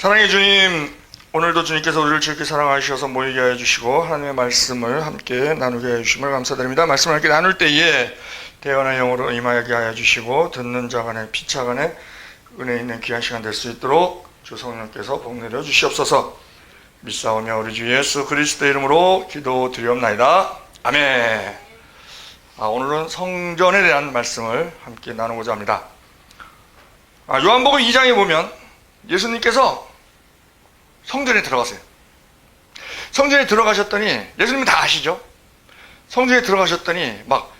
사랑의 주님, 오늘도 주님께서 우리를 즐겁게 사랑하셔서 모이게 하여 주시고 하나님의 말씀을 함께 나누게 하여 주심을 감사드립니다. 말씀을 함께 나눌 때에 대화나 영어로 임하게 하여 주시고 듣는 자 간에 피차 간에 은혜 있는 귀한 시간 될 수 있도록 주 성령께서 복 내려 주시옵소서. 믿사오며 우리 주 예수 그리스도의 이름으로 기도드리옵나이다. 아멘. 오늘은 성전에 대한 말씀을 함께 나누고자 합니다. 요한복음 2장에 보면 예수님께서 성전에 들어가세요. 성전에 들어가셨더니 예수님은 다 아시죠? 성전에 들어가셨더니 막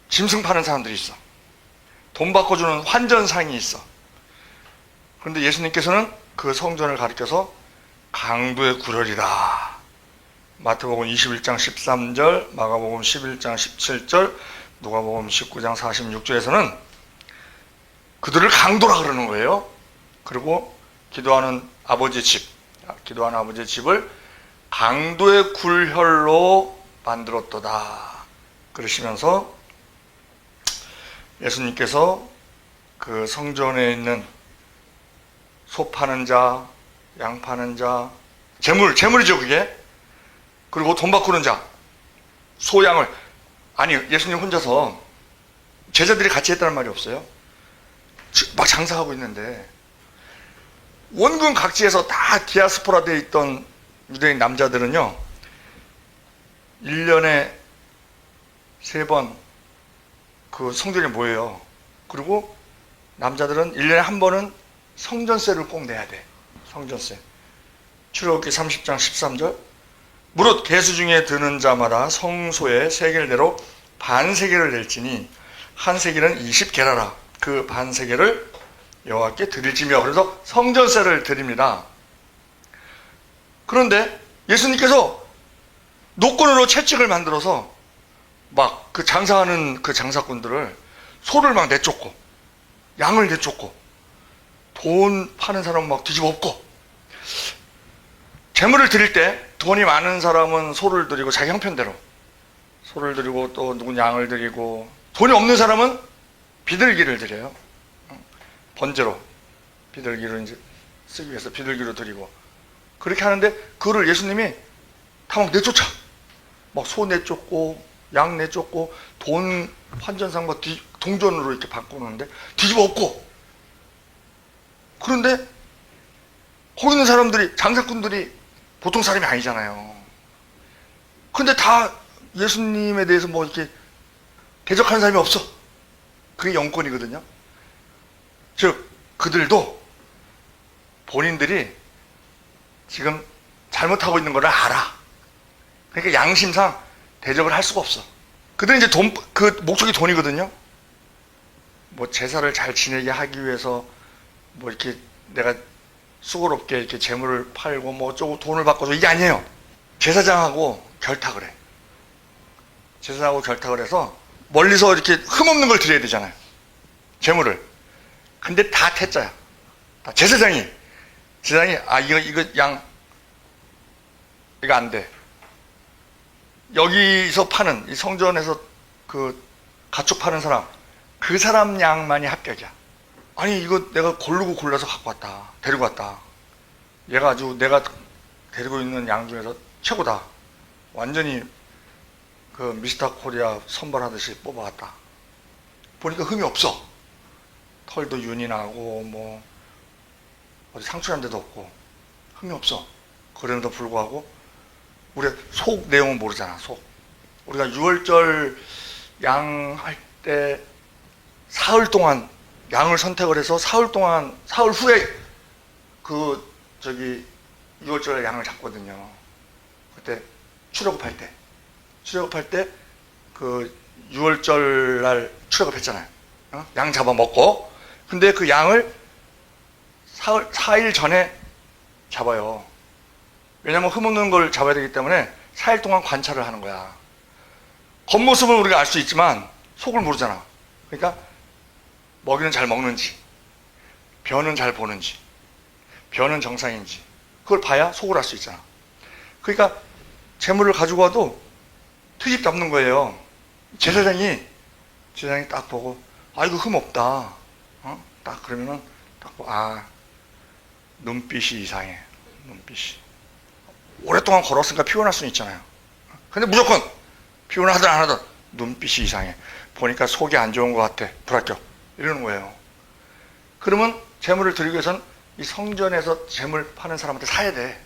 짐승 파는 사람들이 있어. 돈 바꿔주는 환전상이 있어. 그런데 예수님께서는 그 성전을 가리켜서 강도의 구렬이다. 마태복음 21장 13절, 마가복음 11장 17절, 누가복음 19장 46절에서는 그들을 강도라 그러는 거예요. 그리고 기도하는 아버지의 집을 강도의 굴혈로 만들었도다 그러시면서 예수님께서 그 성전에 있는 소 파는 자, 양 파는 자, 재물이죠 그게. 그리고 돈 바꾸는 자, 소, 양을, 아니 예수님 혼자서 제자들이 같이 했다는 말이 없어요. 막 장사하고 있는데 원근 각지에서 다 디아스포라 되어 있던 유대인 남자들은요 1년에 3번 그 성전에 모여요. 그리고 남자들은 1년에 한 번은 성전세를 꼭 내야 돼. 성전세. 출애굽기 30장 13절, 무릇 계수 중에 드는 자마다 성소의 세겔대로 반세겔을 낼지니 한 세겔은 20게라라. 그 반세겔을 여호와께 드릴지며. 그래서 성전세를 드립니다. 그런데 예수님께서 노건으로 채찍을 만들어서 막 그 장사하는 그 장사꾼들을 소를 막 내쫓고 양을 내쫓고 돈 파는 사람은 막 뒤집어 엎고, 재물을 드릴 때 돈이 많은 사람은 소를 드리고 자기 형편대로 소를 드리고 또 누군 양을 드리고, 돈이 없는 사람은 비둘기를 드려요. 번제로 비둘기를 이제 쓰기 위해서 비둘기로 드리고 그렇게 하는데 그거를 예수님이 다 막 내쫓아. 막 소 내쫓고 양 내쫓고 돈 환전상과 동전으로 이렇게 바꾸는데 뒤집어 엎고. 그런데 거기 있는 사람들이, 장사꾼들이 보통 사람이 아니잖아요. 근데 다 예수님에 대해서 뭐 이렇게 대적하는 사람이 없어. 그게 영권이거든요. 즉 그들도 본인들이 지금 잘못하고 있는 걸 알아. 그러니까 양심상 대적을 할 수가 없어. 그들은 이제 그 목적이 돈이거든요. 뭐 제사를 잘 지내게 하기 위해서 뭐 이렇게 내가 수고롭게 이렇게 재물을 팔고 뭐 어쩌고 돈을 바꿔서, 이게 아니에요. 제사장하고 결탁을 해. 제사장하고 결탁을 해서 멀리서 이렇게 흠없는 걸 드려야 되잖아요. 재물을. 근데 다 태짜야. 다 제사장이 이거 양 이거 안 돼. 여기서 파는 이 성전에서 그 가축 파는 사람, 그 사람 양만이 합격이야. 아니 이거 내가 고르고 골라서 갖고 왔다, 데리고 왔다. 얘가 아주 내가 데리고 있는 양 중에서 최고다. 완전히 그 미스터 코리아 선발하듯이 뽑아왔다. 보니까 흠이 없어. 털도 윤이 나고 뭐 어디 상처난 데도 없고 흠이 없어. 그럼에도 불구하고 우리가 속 내용은 모르잖아. 속. 우리가 6월절 양 할 때 사흘 동안 양을 선택을 해서 사흘 후에 그 6월절 양을 잡거든요. 그때 출애굽할 때 그 6월절 날 출애굽했잖아요. 양 잡아 먹고. 근데 그 양을 4일 전에 잡아요. 왜냐면 흠없는 걸 잡아야 되기 때문에 4일 동안 관찰을 하는 거야. 겉모습은 우리가 알 수 있지만 속을 모르잖아. 그러니까 먹이는 잘 먹는지, 변은 잘 보는지, 변은 정상인지, 그걸 봐야 속을 알 수 있잖아. 그러니까 재물을 가지고 와도 트집 잡는 거예요. 제사장이 딱 보고 이거 흠 없다. 딱 그러면은 딱 보고 눈빛이 이상해. 눈빛이. 오랫동안 걸었으니까 피곤할 수는 있잖아요. 근데 무조건 피곤하든 안 하든 눈빛이 이상해. 보니까 속이 안 좋은 것 같아. 불합격. 이러는 거예요. 그러면 재물을 드리기 위해서는 이 성전에서 재물 파는 사람한테 사야 돼.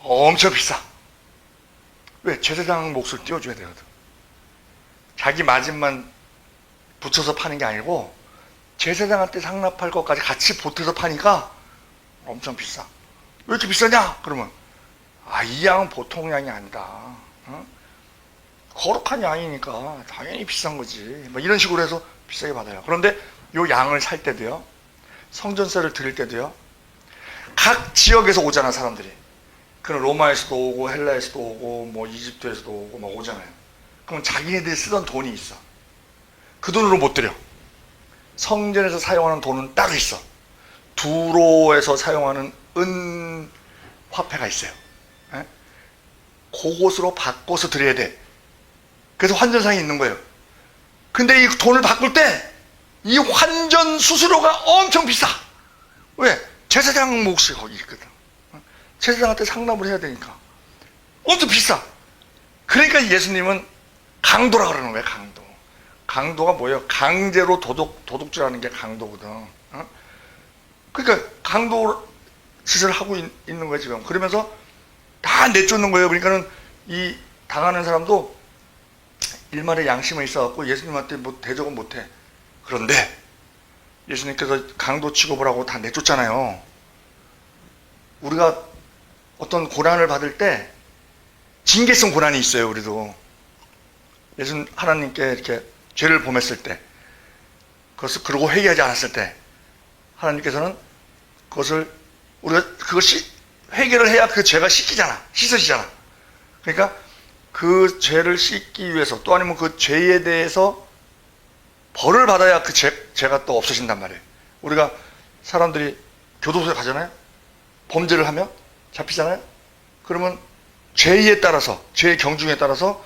엄청 비싸. 왜? 제사장 몫을 띄워줘야 되거든. 자기 마진만 붙여서 파는 게 아니고 제사장한테 상납할 것까지 같이 보태서 파니까 엄청 비싸. 왜 이렇게 비싸냐? 그러면 이 양은 보통 양이 아니다. 어? 거룩한 양이니까 당연히 비싼 거지. 뭐 이런 식으로 해서 비싸게 받아요. 그런데 요 양을 살 때도요, 성전세를 드릴 때도요, 각 지역에서 오잖아, 사람들이. 그럼 로마에서도 오고 헬라에서도 오고 뭐 이집트에서도 오고 막 오잖아요. 그럼 자기네들이 쓰던 돈이 있어. 그 돈으로 못 드려. 성전에서 사용하는 돈은 따로 있어. 두로에서 사용하는 은 화폐가 있어요. 에? 그곳으로 바꿔서 드려야 돼. 그래서 환전상이 있는 거예요. 근데 이 돈을 바꿀 때 이 환전 수수료가 엄청 비싸. 왜? 제사장 몫이 거기 있거든. 제사장한테 상납을 해야 되니까 엄청 비싸. 그러니까 예수님은 강도라 그러는 거예요. 강도. 강도가 뭐예요? 강제로 도둑질하는 게 강도거든. 어? 그러니까 강도 짓을 하고 있는 거예요 지금. 그러면서 다 내쫓는 거예요. 그러니까는 이 당하는 사람도 일말의 양심은 있어갖고 예수님한테 뭐 대적은 못해. 그런데 예수님께서 강도 취급을 하고 다 내쫓잖아요. 우리가 어떤 고난을 받을 때 징계성 고난이 있어요. 우리도 예수님 하나님께 이렇게 죄를 범했을 때, 그것을 그러고 회개하지 않았을 때 하나님께서는 그것을 우리가 그것이 회개를 해야 그 죄가 씻어지잖아. 그러니까 그 죄를 씻기 위해서, 또 아니면 그 죄에 대해서 벌을 받아야 그 죄가 또 없어진단 말이에요. 우리가 사람들이 교도소에 가잖아요. 범죄를 하면 잡히잖아요. 그러면 죄에 따라서, 죄의 경중에 따라서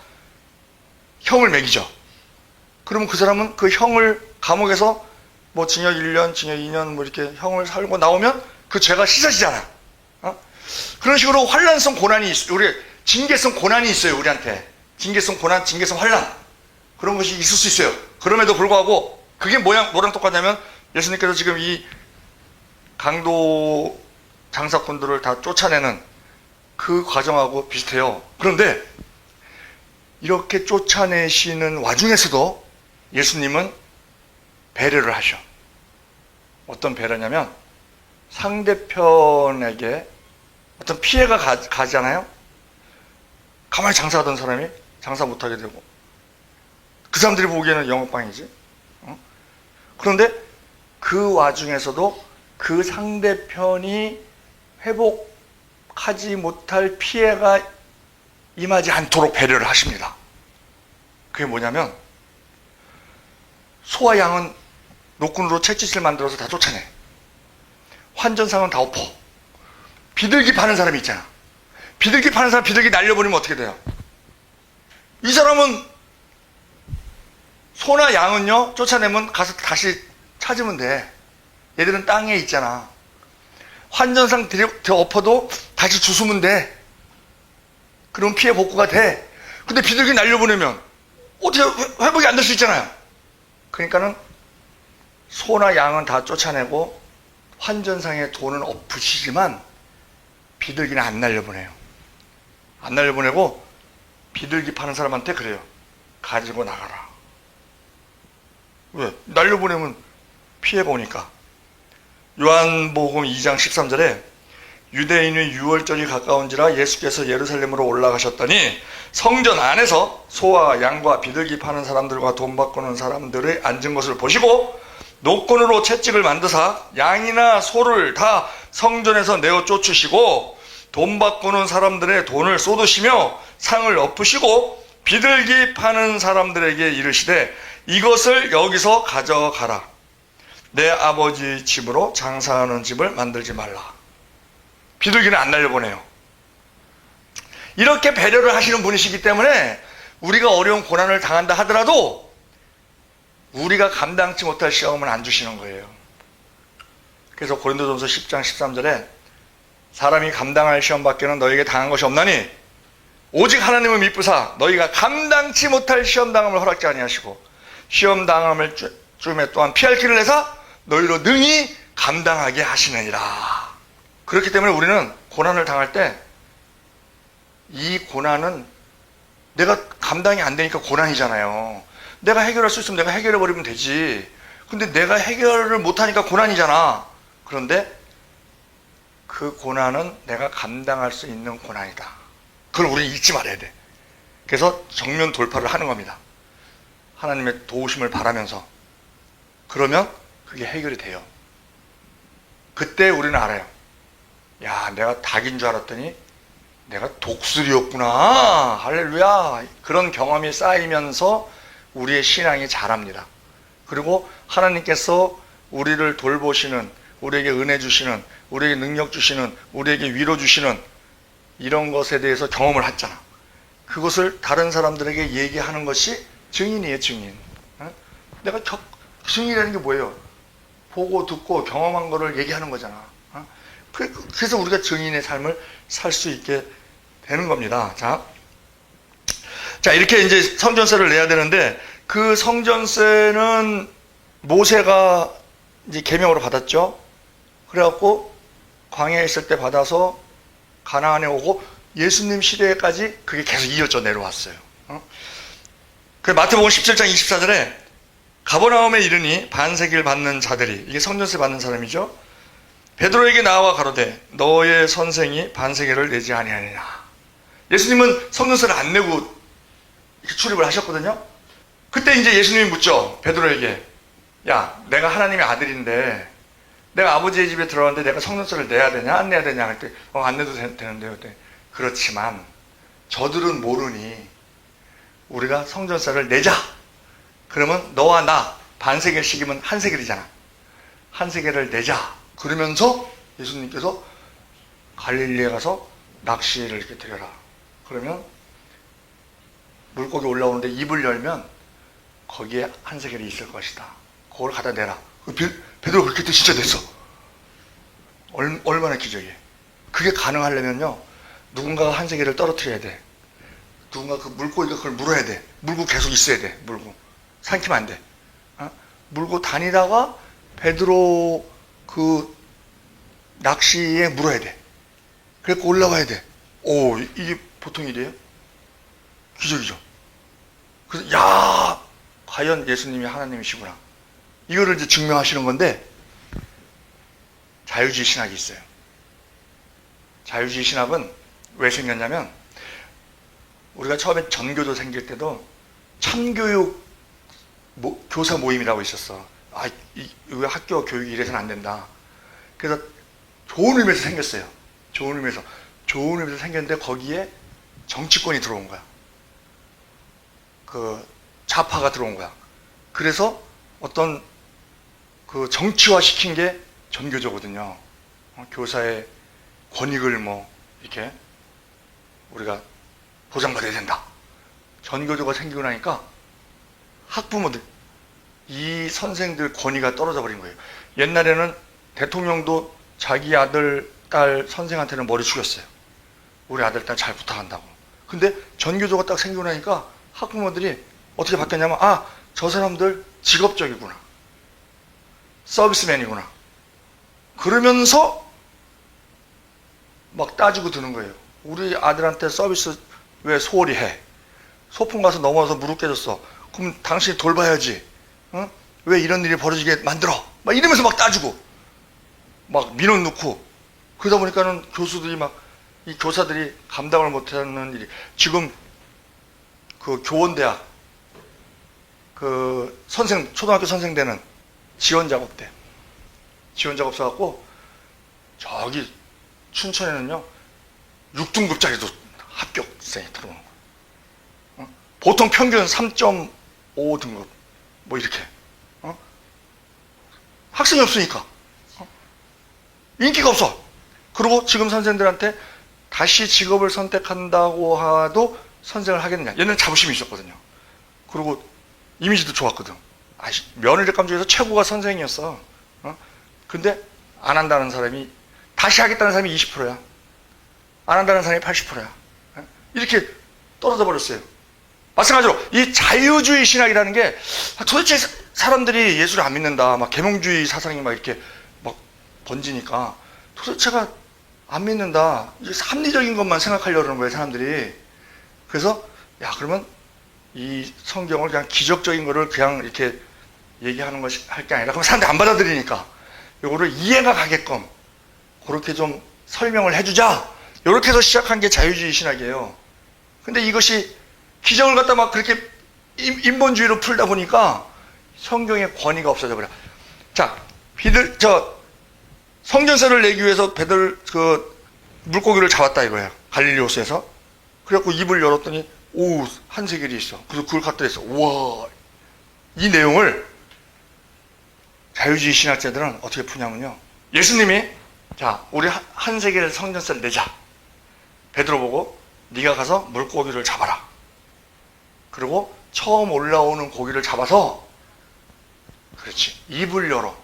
형을 매기죠. 그러면 그 사람은 그 형을 감옥에서 뭐 징역 1년, 징역 2년 뭐 이렇게 형을 살고 나오면 그 죄가 씻어지잖아. 어? 그런 식으로 환란성 고난이 있어요. 우리 징계성 고난이 있어요. 우리한테 징계성 고난, 징계성 환란, 그런 것이 있을 수 있어요. 그럼에도 불구하고 그게 뭐랑 똑같냐면 예수님께서 지금 이 강도 장사꾼들을 다 쫓아내는 그 과정하고 비슷해요. 그런데 이렇게 쫓아내시는 와중에서도 예수님은 배려를 하셔. 어떤 배려냐면 상대편에게 어떤 피해가 가잖아요. 가만히 장사하던 사람이 장사 못하게 되고, 그 사람들이 보기에는 영업방이지. 그런데 그 와중에서도 그 상대편이 회복하지 못할 피해가 임하지 않도록 배려를 하십니다. 그게 뭐냐면 소와 양은 노끈으로 채찍을 만들어서 다 쫓아내. 환전상은 다 엎어. 비둘기 파는 사람이 있잖아. 비둘기 파는 사람 비둘기 날려버리면 어떻게 돼요? 이 사람은 소나 양은요, 쫓아내면 가서 다시 찾으면 돼. 얘들은 땅에 있잖아. 환전상 엎어도 다시 주우면 돼. 그럼 피해 복구가 돼. 근데 비둘기 날려보내면 어떻게 회복이 안 될 수 있잖아요. 그러니까는 소나 양은 다 쫓아내고 환전상에 돈은 엎으시지만 비둘기는 안 날려보내요. 안 날려보내고 비둘기 파는 사람한테 그래요. 가지고 나가라. 왜? 날려보내면 피해가 오니까. 요한복음 2장 13절에 유대인의 유월절이 가까운지라 예수께서 예루살렘으로 올라가셨더니 성전 안에서 소와 양과 비둘기 파는 사람들과 돈 바꾸는 사람들의 앉은 것을 보시고 노끈으로 채찍을 만드사 양이나 소를 다 성전에서 내어 쫓으시고 돈 바꾸는 사람들의 돈을 쏟으시며 상을 엎으시고 비둘기 파는 사람들에게 이르시되 이것을 여기서 가져가라. 내 아버지 집으로 장사하는 집을 만들지 말라. 비둘기는 안 날려보내요. 이렇게 배려를 하시는 분이시기 때문에 우리가 어려운 고난을 당한다 하더라도 우리가 감당치 못할 시험은 안 주시는 거예요. 그래서 고린도전서 10장 13절에 사람이 감당할 시험 밖에는 너에게 당한 것이 없나니 오직 하나님은 미쁘사 너희가 감당치 못할 시험 당함을 허락지 아니하시고 시험 당함을 쯤에 또한 피할 길을 내사 너희로 능히 감당하게 하시느니라. 그렇기 때문에 우리는 고난을 당할 때 이 고난은 내가 감당이 안 되니까 고난이잖아요. 내가 해결할 수 있으면 내가 해결해 버리면 되지. 근데 내가 해결을 못하니까 고난이잖아. 그런데 그 고난은 내가 감당할 수 있는 고난이다. 그걸 우리는 잊지 말아야 돼. 그래서 정면 돌파를 하는 겁니다. 하나님의 도우심을 바라면서. 그러면 그게 해결이 돼요. 그때 우리는 알아요. 야, 내가 닭인 줄 알았더니 내가 독수리였구나. 할렐루야. 그런 경험이 쌓이면서 우리의 신앙이 자랍니다. 그리고 하나님께서 우리를 돌보시는, 우리에게 은혜 주시는, 우리에게 능력 주시는, 우리에게 위로 주시는 이런 것에 대해서 경험을 했잖아. 그것을 다른 사람들에게 얘기하는 것이 증인이에요, 증인. 내가 증인이라는 게 뭐예요? 보고 듣고 경험한 거를 얘기하는 거잖아. 그래서 우리가 증인의 삶을 살 수 있게 되는 겁니다. 자, 이렇게 이제 성전세를 내야 되는데, 그 성전세는 모세가 이제 계명으로 받았죠. 그래갖고 광야에 있을 때 받아서 가나안에 오고 예수님 시대까지 그게 계속 이어져 내려왔어요. 그 마태복음 17장 24절에 가버나움에 이르니 반세기를 받는 자들이, 이게 성전세 받는 사람이죠. 베드로에게 나와 가로되 너의 선생이 반세계를 내지 아니하느냐. 예수님은 성전세를 안 내고 이렇게 출입을 하셨거든요. 그때 이제 예수님이 묻죠. 베드로에게, 야, 내가 하나님의 아들인데 내가 아버지의 집에 들어왔는데 내가 성전세를 내야 되냐 안 내야 되냐 할 때 안 내도 되는데요. 그렇지만 저들은 모르니 우리가 성전세를 내자. 그러면 너와 나 반세겔씩이면 한 세겔이잖아. 한 세겔을 내자. 그러면서 예수님께서 갈릴리에 가서 낚시를 이렇게 드려라. 그러면 물고기 올라오는데 입을 열면 거기에 한 세겔이 있을 것이다. 그걸 갖다 내라. 베드로 그렇게 했더니 진짜 냈어. 얼마나 기적이에요. 그게 가능하려면요, 누군가가 한 세겔을 떨어뜨려야 돼. 누군가 그 물고기가 그걸 물어야 돼. 물고 계속 있어야 돼. 물고 삼키면 안 돼. 물고 다니다가 베드로 그 낚시에 물어야 돼. 그래서 올라와야 돼. 오, 이게 보통 일이에요? 기적이죠. 그래서 야, 과연 예수님이 하나님이시구나. 이거를 이제 증명하시는 건데, 자유주의 신학이 있어요. 자유주의 신학은 왜 생겼냐면, 우리가 처음에 전교도 생길 때도 참교육 교사 모임이라고 있었어. 왜 학교 교육이 이래서는 안 된다. 그래서 좋은 의미에서 생겼어요. 좋은 의미에서 생겼는데 거기에 정치권이 들어온 거야. 그 좌파가 들어온 거야. 그래서 어떤 그 정치화 시킨 게 전교조거든요. 교사의 권익을 이렇게 우리가 보장받아야 된다. 전교조가 생기고 나니까 학부모들, 이 선생들 권위가 떨어져 버린 거예요. 옛날에는 대통령도 자기 아들, 딸 선생한테는 머리 숙였어요. 우리 아들, 딸 잘 부탁한다고. 근데 전교조가 딱 생기고 나니까 학부모들이 어떻게 바뀌었냐면, 저 사람들 직업적이구나. 서비스맨이구나. 그러면서 막 따지고 드는 거예요. 우리 아들한테 서비스 왜 소홀히 해? 소풍 가서 넘어져서 무릎 깨졌어. 그럼 당신이 돌봐야지. 응? 왜 이런 일이 벌어지게 만들어? 막 이러면서 막 따지고, 막 민원 넣고, 그러다 보니까는 교수들이 이 교사들이 감당을 못하는 일이, 지금 그 교원대학, 그 초등학교 선생되는 지원작업대. 지원작업 써갖고, 저기 춘천에는요, 6등급짜리도 합격생이 들어오는 거예요. 보통 평균 3.5등급. 이렇게. 학생이 없으니까. 인기가 없어. 그리고 지금 선생들한테 다시 직업을 선택한다고 하도 선생을 하겠느냐. 얘는 자부심이 있었거든요. 그리고 이미지도 좋았거든. 며느리 감정에서 최고가 선생이었어. 근데 안 한다는 사람이, 다시 하겠다는 사람이 20%야. 안 한다는 사람이 80%야. 이렇게 떨어져 버렸어요. 마찬가지로 이 자유주의 신학이라는 게 도대체 사람들이 예수를 안 믿는다, 막 계몽주의 사상이 막 이렇게 막 번지니까 도대체가 안 믿는다, 이게 합리적인 것만 생각하려고 하는 거예요, 사람들이. 그래서 야, 그러면 이 성경을 그냥 기적적인 거를 그냥 이렇게 얘기하는 것이 할 게 아니라, 그럼 사람들이 안 받아들이니까 요거를 이해가 가게끔 그렇게 좀 설명을 해주자, 이렇게 해서 시작한 게 자유주의 신학이에요. 근데 이것이 기적을 갖다 막 그렇게 인본주의로 풀다 보니까 성경의 권위가 없어져 버려. 자, 성전세를 내기 위해서 물고기를 잡았다 이거예요, 갈릴리 호수에서. 그래갖고 입을 열었더니 오, 한 세겔이 있어. 그래서 그걸 갖다 댔어. 우와. 이 내용을 자유주의 신학자들은 어떻게 푸냐면요, 예수님이 자, 우리 한 세겔 성전세를 내자. 베드로 보고 네가 가서 물고기를 잡아라. 그리고 처음 올라오는 고기를 잡아서, 그렇지, 입을 열어.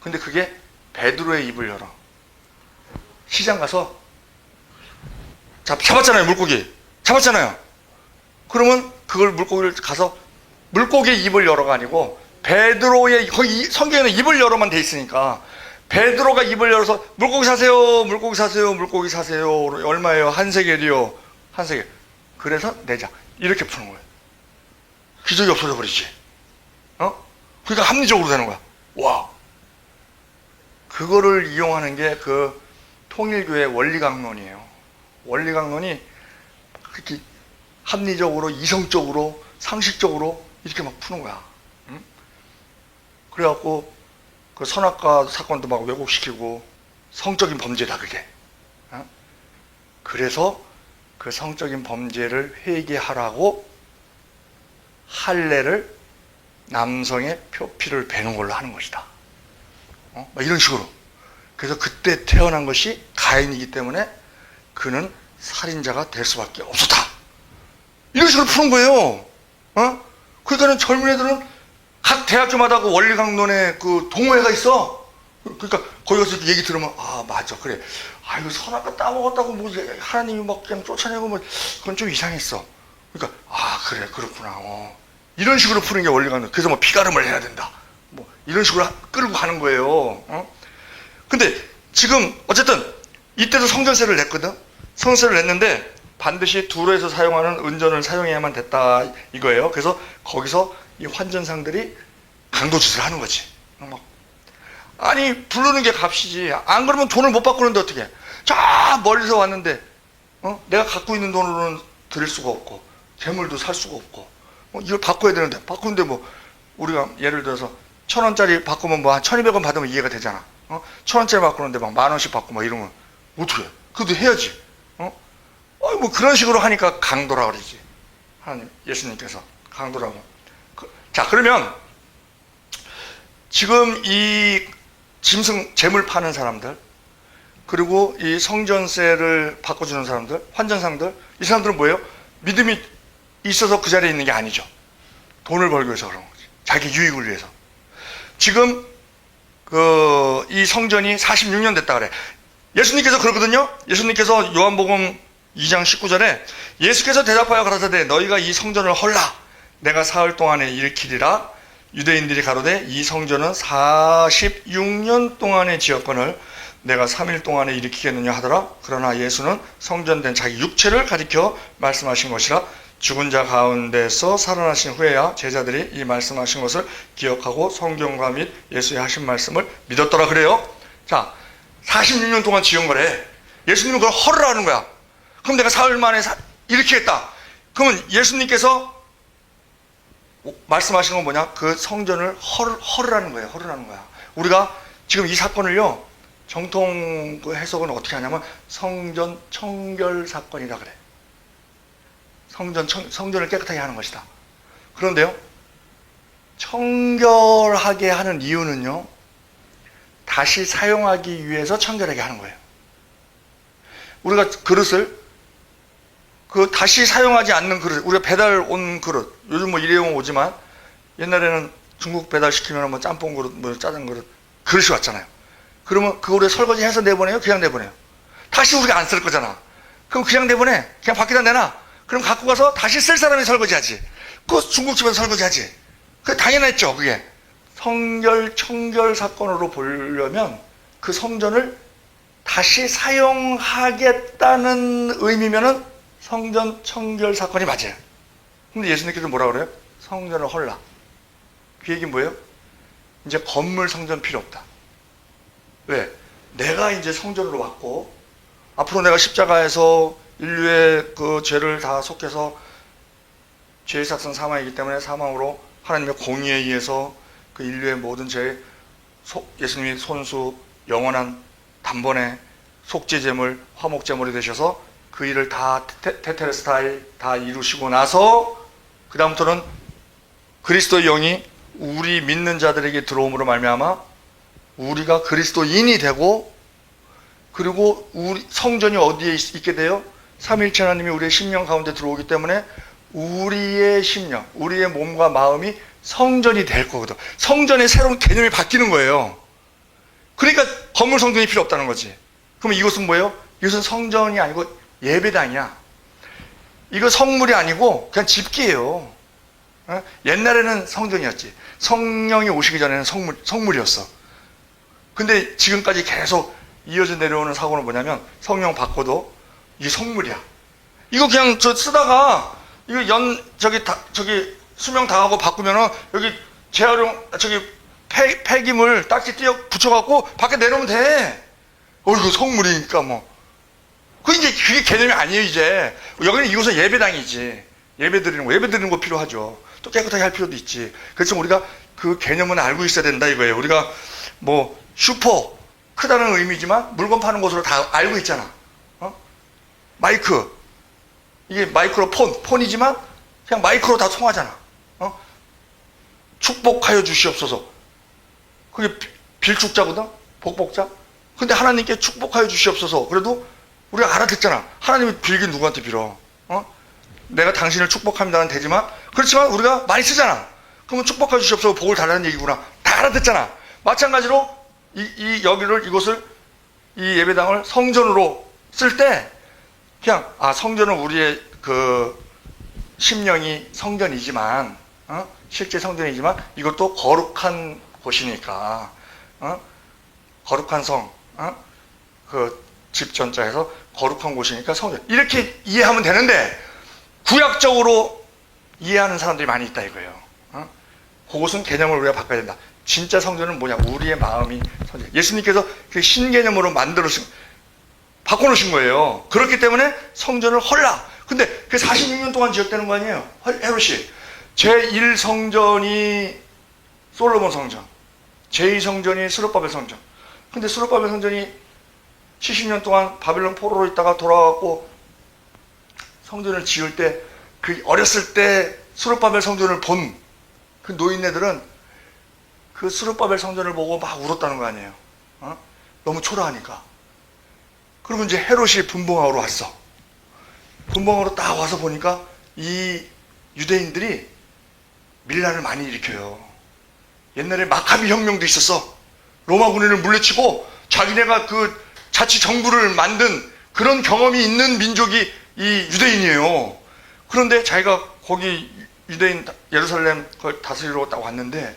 근데 그게 베드로의 입을 열어. 시장 가서 잡았잖아요, 물고기. 잡았잖아요. 그러면 그걸 물고기를 가서 물고기의 입을 열어가 아니고 베드로의, 거기 성경에는 입을 열어만 돼 있으니까 베드로가 입을 열어서 물고기 사세요, 물고기 사세요, 물고기 사세요. 얼마예요? 한 세겔이요. 한 세겔. 그래서 내자. 이렇게 푸는 거예요. 기적이 없어져 버리지. 그러니까 합리적으로 되는 거야. 와. 그거를 이용하는 게 그 통일교의 원리강론이에요. 원리강론이 그렇게 합리적으로, 이성적으로, 상식적으로 이렇게 막 푸는 거야. 응? 그래갖고 그 선악과 사건도 막 왜곡시키고, 성적인 범죄다 그게. 그래서 그 성적인 범죄를 회개하라고 할례를 남성의 표피를 베는 걸로 하는 것이다. 막 이런 식으로. 그래서 그때 태어난 것이 가인이기 때문에 그는 살인자가 될 수밖에 없었다. 이런 식으로 푸는 거예요. 그러니까는 젊은 애들은 각 대학교마다 그 원리강론의 그 동호회가 있어. 그러니까 거기 가서 얘기 들으면, 아, 맞아, 그래. 아, 이거 선악과 따먹었다고 뭐 하나님이 막 그냥 쫓아내고 뭐 그건 좀 이상했어. 그러니까 아, 그래, 그렇구나. 이런 식으로 푸는 게 원리강론. 그래서 뭐 피가름을 해야 된다, 뭐 이런 식으로 끌고 가는 거예요. 근데 지금 어쨌든 이때도 성전세를 냈거든. 성전세를 냈는데 반드시 두로에서 사용하는 은전을 사용해야만 됐다 이거예요. 그래서 거기서 이 환전상들이 강도짓을 하는 거지. 아니, 부르는 게 값이지. 안 그러면 돈을 못 바꾸는데 어떻게? 저 멀리서 왔는데 내가 갖고 있는 돈으로는 드릴 수가 없고 재물도 살 수가 없고 이걸 바꿔야 되는데, 바꾸는데 뭐 우리가 예를 들어서 1,000원짜리 바꾸면 뭐 한 1,200원 받으면 이해가 되잖아. 1,000원짜리 바꾸는데 막 10,000원씩 받고 막 이러면 어떻게 해? 그래도 해야지. 뭐 그런 식으로 하니까 강도라 그러지. 하나님, 예수님께서 강도라고. 자, 그러면 지금 이 짐승 재물 파는 사람들, 그리고 이 성전세를 바꿔주는 사람들, 환전상들, 이 사람들은 뭐예요? 믿음이 있어서 그 자리에 있는 게 아니죠. 돈을 벌기 위해서 그런 거지. 자기 유익을 위해서. 지금 이 성전이 46년 됐다 그래. 예수님께서 그러거든요. 예수님께서 요한복음 2장 19절에 예수께서 대답하여 가라사대 너희가 이 성전을 헐라 내가 사흘 동안에 일으키리라. 유대인들이 가로되 이 성전은 46년 동안에 지었거늘 내가 3일 동안에 일으키겠느냐 하더라. 그러나 예수는 성전된 자기 육체를 가리켜 말씀하신 것이라. 죽은 자 가운데서 살아나신 후에야 제자들이 이 말씀하신 것을 기억하고 성경과 및 예수의 하신 말씀을 믿었더라 그래요. 자, 46년 동안 지은 거래. 예수님은 그걸 헐으라는 거야. 그럼 내가 사흘 만에 일으키겠다. 그러면 예수님께서 말씀하시는 건 뭐냐? 그 성전을 헐으라는 거예요. 헐으라는 거야. 우리가 지금 이 사건을요, 정통 그 해석은 어떻게 하냐면 성전 청결 사건이라 그래. 성전을 깨끗하게 하는 것이다. 그런데요, 청결하게 하는 이유는요, 다시 사용하기 위해서 청결하게 하는 거예요. 우리가 그릇을 다시 사용하지 않는 그릇, 우리가 배달 온 그릇, 요즘 뭐 일회용 오지만 옛날에는 중국 배달 시키면 뭐 짬뽕 그릇, 뭐 짜장 그릇, 그릇이 왔잖아요. 그러면 그거를 설거지해서 내보내요? 그냥 내보내요? 다시 우리가 안 쓸 거잖아. 그럼 그냥 내보내. 그냥 밖에다 내놔. 그럼 갖고 가서 다시 쓸 사람이 설거지하지. 그 중국집에서 설거지하지. 그게 당연했죠, 그게. 성결, 청결 사건으로 보려면 그 성전을 다시 사용하겠다는 의미면은 성전 청결 사건이 맞아요. 근데 예수님께서 뭐라 그래요? 성전을 헐라. 그 얘기는 뭐예요? 이제 건물 성전 필요 없다. 왜? 내가 이제 성전으로 왔고, 앞으로 내가 십자가에서 인류의 그 죄를 다 속해서 죄의 삭선 사망이기 때문에 사망으로 하나님의 공의에 의해서 그 인류의 모든 죄, 예수님이 손수, 영원한 단번에 속죄제물, 화목제물이 되셔서 그 일을 다 테텔레스타일 다 이루시고 나서 그 다음부터는 그리스도의 영이 우리 믿는 자들에게 들어옴으로 말미암아 우리가 그리스도인이 되고, 그리고 우리 성전이 어디에 있게 돼요? 삼위일체 하나님이 우리의 심령 가운데 들어오기 때문에 우리의 심령, 우리의 몸과 마음이 성전이 될 거거든. 성전의 새로운 개념이 바뀌는 거예요. 그러니까 건물 성전이 필요 없다는 거지. 그럼 이것은 뭐예요? 이것은 성전이 아니고 예배당이야. 이거 성물이 아니고 그냥 집기예요. 옛날에는 성전이었지. 성령이 오시기 전에는 성물이었어. 근데 지금까지 계속 이어져 내려오는 사고는 뭐냐면 성령 받고도 이게 성물이야. 이거 그냥 저 쓰다가 이거 저기 수명 당하고 바꾸면은 여기 재활용 폐기물 딱지 띄어 붙여갖고 밖에 내놓으면 돼. 이거 성물이니까 뭐. 그게 개념이 아니에요, 이제. 여기는 이곳은 예배당이지. 예배 드리는 거 필요하죠. 또 깨끗하게 할 필요도 있지. 그래서 우리가 그 개념은 알고 있어야 된다 이거예요. 우리가 뭐 슈퍼, 크다는 의미지만 물건 파는 곳으로 다 알고 있잖아. 마이크. 이게 마이크로 폰이지만 그냥 마이크로 다 통하잖아. 축복하여 주시옵소서. 그게 빌축자거든? 복복자? 근데 하나님께 축복하여 주시옵소서. 그래도 우리가 알아듣잖아. 하나님이 빌긴 누구한테 빌어? 내가 당신을 축복합니다는 되지만, 그렇지만 우리가 많이 쓰잖아. 그러면 축복하여 주시옵소서, 복을 달라는 얘기구나. 다 알아듣잖아. 마찬가지로 이곳을, 이 예배당을 성전으로 쓸 때, 그냥, 성전은 우리의 그 심령이 성전이지만, 실제 성전이지만 이것도 거룩한 곳이니까, 거룩한 성, 그 집전자에서 거룩한 곳이니까 성전, 이렇게 이해하면 되는데 구약적으로 이해하는 사람들이 많이 있다 이거예요. 그것은 개념을 우리가 바꿔야 된다. 진짜 성전은 뭐냐? 우리의 마음이 성전. 예수님께서 그 신개념으로 바꿔놓으신 거예요. 그렇기 때문에 성전을 헐라. 근데 그 46년 동안 지었다는 거 아니에요? 헤롯이. 제1성전이 솔로몬 성전, 제2성전이 스룹바벨 성전. 근데 스룹바벨 성전이 70년 동안 바빌론 포로로 있다가 돌아왔고 성전을 지을 때, 그 어렸을 때 스룹바벨 성전을 본 그 노인네들은 그 스룹바벨 성전을 보고 막 울었다는 거 아니에요. 너무 초라하니까. 그러면 이제 헤롯이 분봉하러 왔어. 분봉하러 딱 와서 보니까 이 유대인들이 밀란을 많이 일으켜요. 옛날에 마카비 혁명도 있었어. 로마 군인을 물리치고 자기네가 그 자치 정부를 만든 그런 경험이 있는 민족이 이 유대인이에요. 그런데 자기가 거기 유대인 예루살렘 그걸 다스리러 딱 왔는데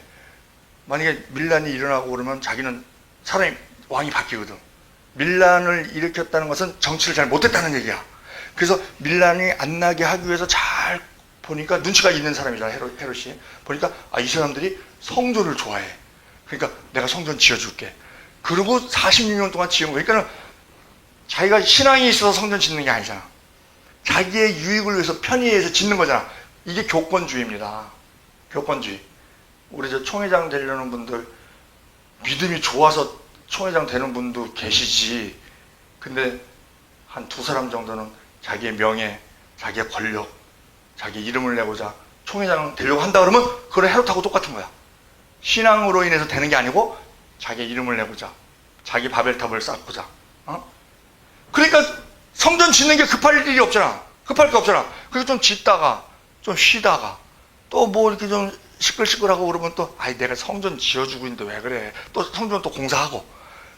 만약에 밀란이 일어나고 그러면 자기는 왕이 바뀌거든. 밀란을 일으켰다는 것은 정치를 잘 못했다는 얘기야. 그래서 밀란이 안 나게 하기 위해서 잘 보니까 눈치가 있는 사람이잖아, 헤롯이. 보니까 이 사람들이 성전을 좋아해. 그러니까 내가 성전 지어줄게. 그리고 46년 동안 지은 거예요. 그러니까 자기가 신앙이 있어서 성전 짓는 게 아니잖아. 자기의 유익을 위해서, 편의에서 짓는 거잖아. 이게 교권주의입니다. 교권주의. 우리 총회장 되려는 분들, 믿음이 좋아서 총회장 되는 분도 계시지. 근데 한 두 사람 정도는 자기의 명예, 자기의 권력, 자기 이름을 내고자 총회장 되려고 한다 그러면 그건 헤롯하고 똑같은 거야. 신앙으로 인해서 되는 게 아니고 자기의 이름을 내고자, 자기 바벨탑을 쌓고자. 그러니까 성전 짓는 게 급할 일이 없잖아. 급할 게 없잖아. 그래서 좀 짓다가 좀 쉬다가 또 뭐 이렇게 좀 시끌시끌하고 그러면 또 내가 성전 지어주고 있는데 왜 그래. 또 성전 또 공사하고.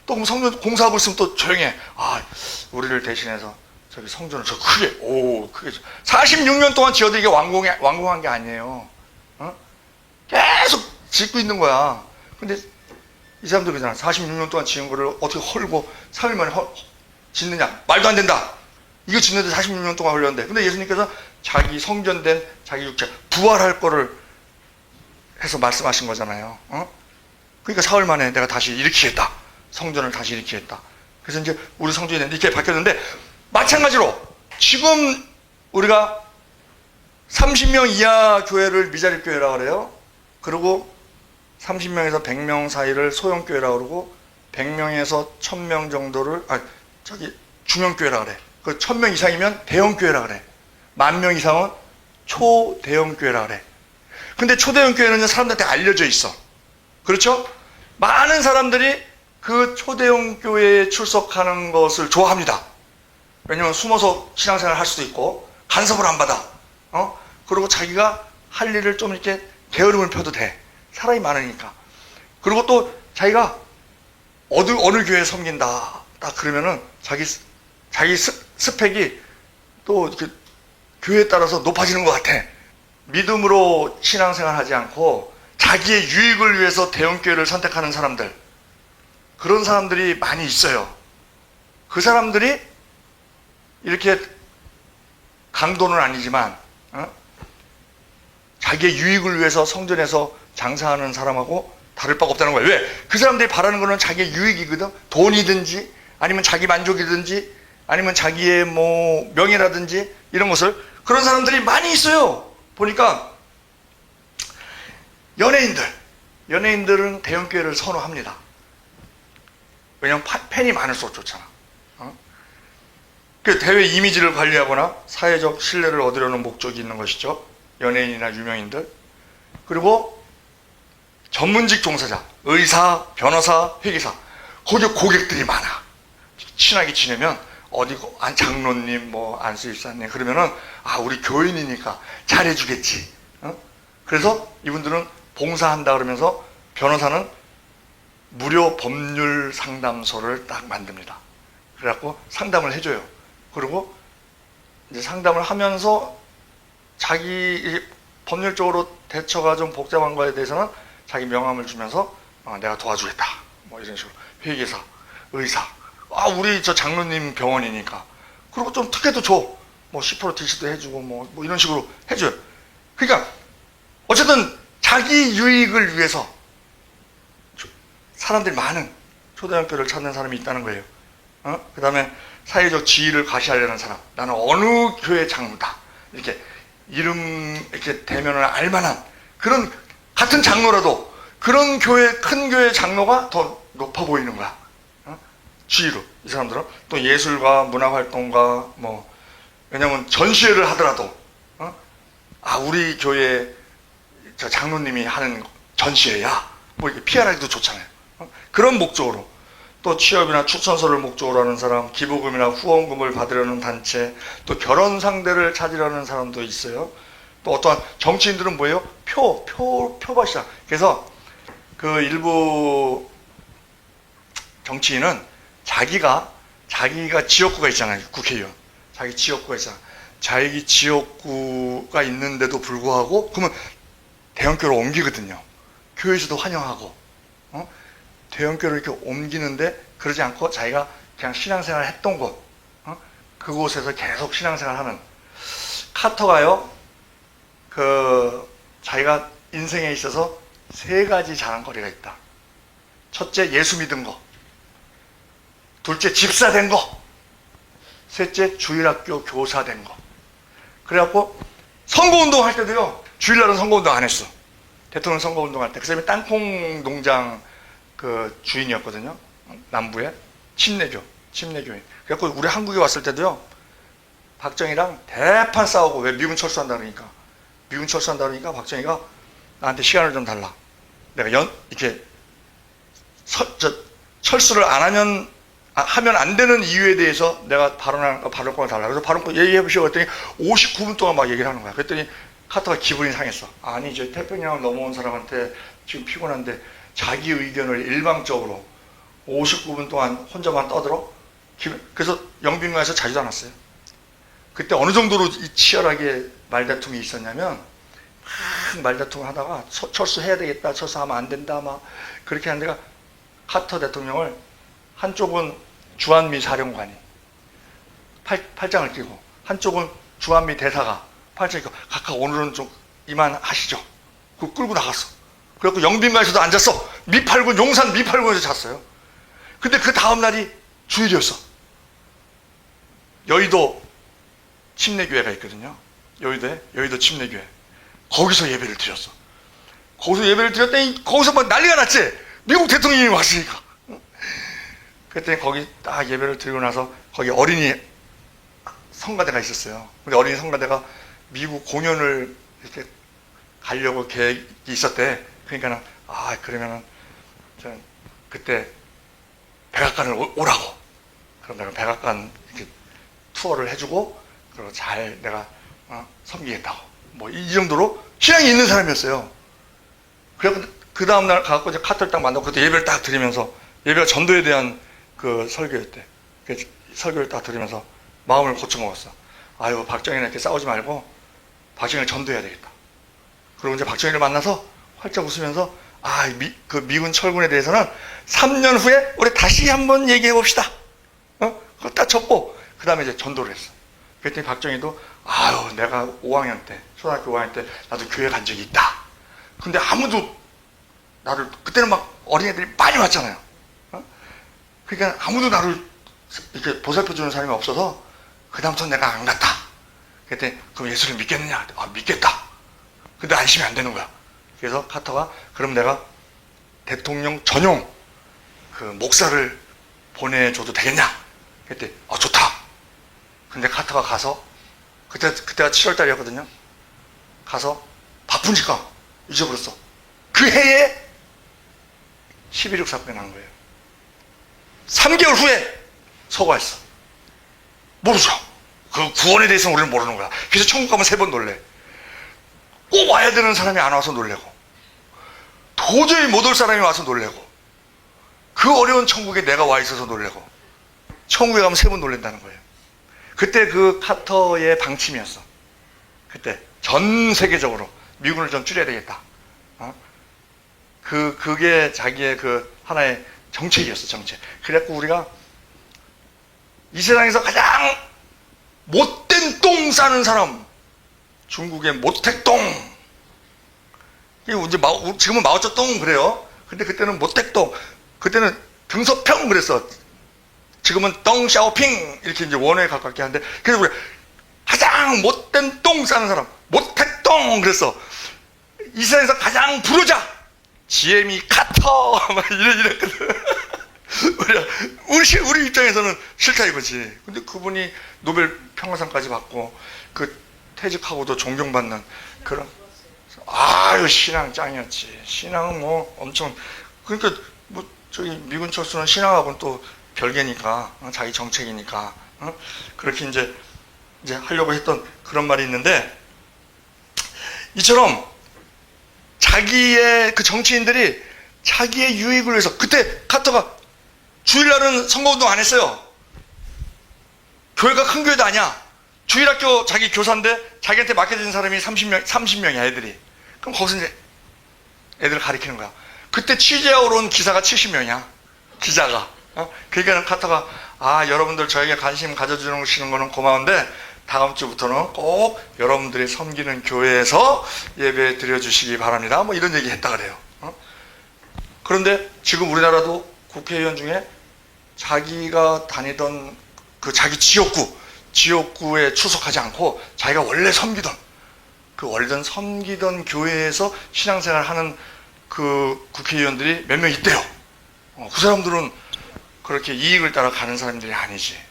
또 그럼 성전 공사하고 있으면 또 조용해. 아, 우리를 대신해서 저기 성전을 저 크게 46년 동안 지어도 이게 완공한 게 아니에요. 어? 계속 짓고 있는 거야. 근데 이 사람들 그러잖아. 46년 동안 지은 거를 어떻게 헐고 3일 만에 짓느냐. 말도 안 된다. 이거 짓는데 46년 동안 걸렸는데. 근데 예수님께서 자기 성전된 자기 육체, 부활할 거를 해서 말씀하신 거잖아요. 어? 그러니까 사흘 만에 내가 다시 일으키겠다. 성전을 다시 일으키겠다. 그래서 이제 우리 성전이 이렇게 바뀌었는데, 마찬가지로 지금 우리가 30명 이하 교회를 미자립 교회라고 그래요. 그리고 30명에서 100명 사이를 소형교회라고 그러고, 100명에서 1000명 정도를 중형교회라고 그래. 그 1000명 이상이면 대형교회라고 그래. 10,000명 이상은 초대형교회라고 그래. 근데 초대형교회는 사람들한테 알려져 있어. 그렇죠? 많은 사람들이 그 초대형 교회에 출석하는 것을 좋아합니다. 왜냐면 숨어서 신앙생활을 할 수도 있고, 간섭을 안 받아. 그리고 자기가 할 일을 좀 이렇게 게으름을 펴도 돼. 사람이 많으니까. 그리고 또 자기가 어느 교회에 섬긴다. 딱 그러면은 자기 스펙이 또 이렇게 교회에 따라서 높아지는 것 같아. 믿음으로 신앙생활 하지 않고 자기의 유익을 위해서 대형교회를 선택하는 사람들, 그런 사람들이 많이 있어요. 그 사람들이 이렇게 강도는 아니지만 자기의 유익을 위해서 성전에서 장사하는 사람하고 다를 바가 없다는 거예요. 왜? 그 사람들이 바라는 거는 자기의 유익이거든. 돈이든지 아니면 자기 만족이든지 아니면 자기의 뭐 명예라든지 이런 것을, 그런 사람들이 많이 있어요. 보니까 연예인들은 대형교회를 선호합니다. 왜냐면 팬이 많을수록 좋잖아. 그 대회 이미지를 관리하거나 사회적 신뢰를 얻으려는 목적이 있는 것이죠. 연예인이나 유명인들. 그리고 전문직 종사자, 의사, 변호사, 회계사, 거기 고객들이 많아. 친하게 지내면 어디 장로님, 뭐 안수집사님 그러면은 우리 교인이니까 잘해주겠지. 그래서 이분들은 봉사한다 그러면서 변호사는 무료 법률 상담소를 딱 만듭니다. 그래갖고 상담을 해줘요. 그리고 이제 상담을 하면서 자기 법률적으로 대처가 좀 복잡한 거에 대해서는 자기 명함을 주면서 내가 도와주겠다. 뭐 이런 식으로. 회계사, 의사. 우리 저 장로님 병원이니까. 그리고 좀 특혜도 줘. 뭐 10% DC도 해주고 뭐 이런 식으로 해줘요. 그러니까 어쨌든 자기 유익을 위해서 사람들이 많은 초대형교를 찾는 사람이 있다는 거예요. 그 다음에 사회적 지위를 과시하려는 사람. 나는 어느 교회 장로다. 이렇게 이름 이렇게 대면을 알만한 그런, 같은 장로라도 그런 큰 교회 장로가 더 높아 보이는 거야. 지위로. 이 사람들은 또 예술가, 문화활동가, 왜냐면 전시회를 하더라도 우리 교회 저 장로님이 하는 전시회야. 뭐 이렇게 PR하기도 좋잖아요. 그런 목적으로. 또 취업이나 추천서를 목적으로 하는 사람, 기부금이나 후원금을 받으려는 단체, 또 결혼 상대를 찾으려는 사람도 있어요. 또 어떠한 정치인들은 뭐예요? 표밭이다. 그래서 그 일부 정치인은 자기가 지역구가 있잖아요. 국회의원. 자기 지역구가 있잖아. 자기 지역구가 있는데도 불구하고 그러면 대형교로 옮기거든요. 교회에서도 환영하고. 대형교를 이렇게 옮기는데 그러지 않고 자기가 그냥 신앙생활 했던 곳, 그곳에서 계속 신앙생활 하는. 카터가요, 자기가 인생에 있어서 3가지 자랑거리가 있다. 첫째, 예수 믿은 거. 둘째, 집사 된 거. 셋째, 주일학교 교사 된 거. 그래갖고 선거운동 할 때도요, 주일날은 선거운동 안 했어. 대통령 선거운동 할 때. 그 사람이 땅콩 농장 주인이었거든요. 남부에. 침례교인. 그래갖고 우리 한국에 왔을 때도요, 박정희랑 대판 싸우고, 왜 미군 철수한다 그러니까 박정희가 나한테 시간을 좀 달라. 내가 이렇게 철수를 안 하면 안 되는 이유에 대해서 내가 발언권을 달라. 그래서 발언권 얘기해보시오 그랬더니 59분 동안 막 얘기를 하는 거야. 그랬더니 카터가 기분이 상했어. 아니, 태평양을 넘어온 사람한테 지금 피곤한데 자기 의견을 일방적으로 59분 동안 혼자만 떠들어. 그래서 영빈관에서 자주도 안 왔어요. 그때 어느 정도로 치열하게 말다툼이 있었냐면, 막 말다툼을 하다가 철수해야 되겠다, 철수하면 안 된다, 막 그렇게 한 데가 카터 대통령을 한쪽은 주한미 사령관이 팔짱을 끼고, 한쪽은 주한미 대사가 팔짱을 끼고, 각각 오늘은 좀 이만하시죠. 그거 끌고 나갔어. 그래갖고 영빈관에서도 앉았어. 미팔군, 용산 미팔군에서 잤어요. 근데 그 다음날이 주일이었어. 여의도 침례교회가 있거든요. 여의도에, 여의도 침례교회. 거기서 예배를 드렸어. 거기서 예배를 드렸더니, 거기서 막 난리가 났지? 미국 대통령이 왔으니까. 그랬더니 거기 딱 예배를 드리고 나서, 거기 어린이 성가대가 있었어요. 근데 어린이 성가대가 미국 공연을 이렇게 가려고 계획이 있었대. 그러니까는, 그러면은, 저는 그때 백악관을 오라고. 그럼 내가 백악관 이렇게 투어를 해주고, 그리고 잘 내가 섬기겠다고. 뭐 이 정도로 신앙이 있는 사람이었어요. 그래서 그 다음날 가갖고 이제 카트를 딱 만나고 그때 예배를 딱 드리면서, 예배가 전도에 대한 그 설교였대. 그 설교를 딱 들으면서 마음을 고쳐먹었어. 아유, 박정희랑 이렇게 싸우지 말고 박정희를 전도해야 되겠다. 그리고 이제 박정희를 만나서 활짝 웃으면서, 그 미군 철군에 대해서는 3년 후에 우리 다시 한번 얘기해 봅시다. 그거 딱 접고, 그 다음에 이제 전도를 했어. 그랬더니 박정희도, 내가 5학년 때, 초등학교 5학년 때, 나도 교회 간 적이 있다. 근데 아무도 나를, 그때는 막 어린애들이 많이 왔잖아요. 그러니까 아무도 나를 이렇게 보살펴주는 사람이 없어서, 그다음부터 내가 안 갔다. 그랬더니, 그럼 예수를 믿겠느냐? 믿겠다. 근데 안심이 안 되는 거야. 그래서 카터가, 그럼 내가 대통령 전용 그 목사를 보내줘도 되겠냐? 그랬더니, 좋다. 근데 카터가 가서, 그때가 7월달이었거든요. 가서 바쁘니까 잊어버렸어. 그 해에 11.6 사건이 난 거예요. 3개월 후에 서거했어. 모르죠. 그 구원에 대해서는 우리는 모르는 거야. 그래서 천국 가면 3번 놀래. 꼭 와야 되는 사람이 안 와서 놀래고, 도저히 못 올 사람이 와서 놀래고, 그 어려운 천국에 내가 와 있어서 놀래고, 천국에 가면 3번 놀랜다는 거예요. 그때 그 카터의 방침이었어. 그때 전 세계적으로 미군을 좀 줄여야 되겠다. 그게 자기의 그 하나의 정책이었어, 정책. 그래갖고 우리가 이 세상에서 가장 못된 똥 싸는 사람, 중국의 모택동. 이제 지금은 마오쩌둥 그래요. 근데 그때는 모택동. 그때는 등소평 그랬어. 지금은 덩샤오핑 이렇게 이제 원어에 가깝게 하는데, 그래서 우리가 가장 못된 똥 싸는 사람, 모택동 그랬어. 이 세상에서 가장 부르자, 지엠이 카터 막 이랬거든. 우리 입장에서는 싫다 이거지. 근데 그분이 노벨 평화상까지 받고, 그 퇴직하고도 존경받는 그런, 신앙 짱이었지. 신앙은 뭐 엄청, 그러니까 뭐 저기 미군 철수는 신앙하고는 또 별개니까, 자기 정책이니까, 그렇게 이제 하려고 했던 그런 말이 있는데, 이처럼 자기의 그 정치인들이 자기의 유익을 위해서, 그때 카터가 주일날은 선거운동 안 했어요. 교회가 큰 교회도 아니야. 주일학교 자기 교사인데 자기한테 맡겨진 사람이 30명이야, 애들이. 그럼 거기서 이제 애들을 가리키는 거야. 그때 취재하러 온 기사가 70명이야. 기자가. 그러니까 카터가, 여러분들 저에게 관심 가져주시는 거는 고마운데, 다음 주부터는 꼭 여러분들이 섬기는 교회에서 예배 드려주시기 바랍니다. 뭐 이런 얘기 했다 그래요. 그런데 지금 우리나라도 국회의원 중에 자기가 다니던 그 자기 지역구에 출석하지 않고 자기가 원래 섬기던 교회에서 신앙생활 하는 그 국회의원들이 몇 명 있대요. 그 사람들은 그렇게 이익을 따라 가는 사람들이 아니지.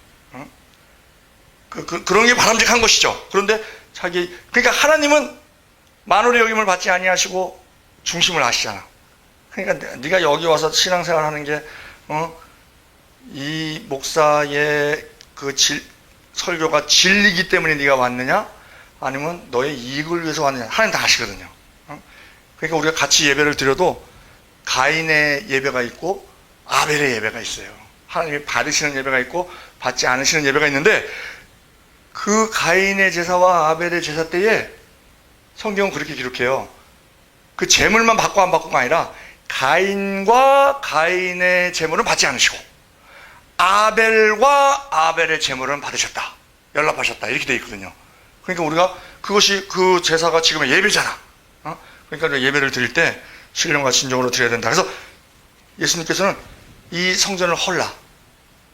그런 게 바람직한 것이죠. 그런데 그러니까 하나님은 만월의 여김을 받지 아니하시고 중심을 아시잖아. 그러니까 네가 여기 와서 신앙생활 하는 게, 이 목사의 그 설교가 진리기 때문에 네가 왔느냐? 아니면 너의 이익을 위해서 왔느냐? 하나님 다 아시거든요. 그러니까 우리가 같이 예배를 드려도 가인의 예배가 있고 아벨의 예배가 있어요. 하나님이 받으시는 예배가 있고 받지 않으시는 예배가 있는데, 그 가인의 제사와 아벨의 제사 때에 성경은 그렇게 기록해요. 그 제물만 받고 안 받고가 아니라 가인과 가인의 제물은 받지 않으시고 아벨과 아벨의 제물은 받으셨다, 연락하셨다, 이렇게 되어 있거든요. 그러니까 우리가 그것이, 그 제사가 지금의 예배잖아. 그러니까 예배를 드릴 때 신령과 진정으로 드려야 된다. 그래서 예수님께서는 이 성전을 헐라,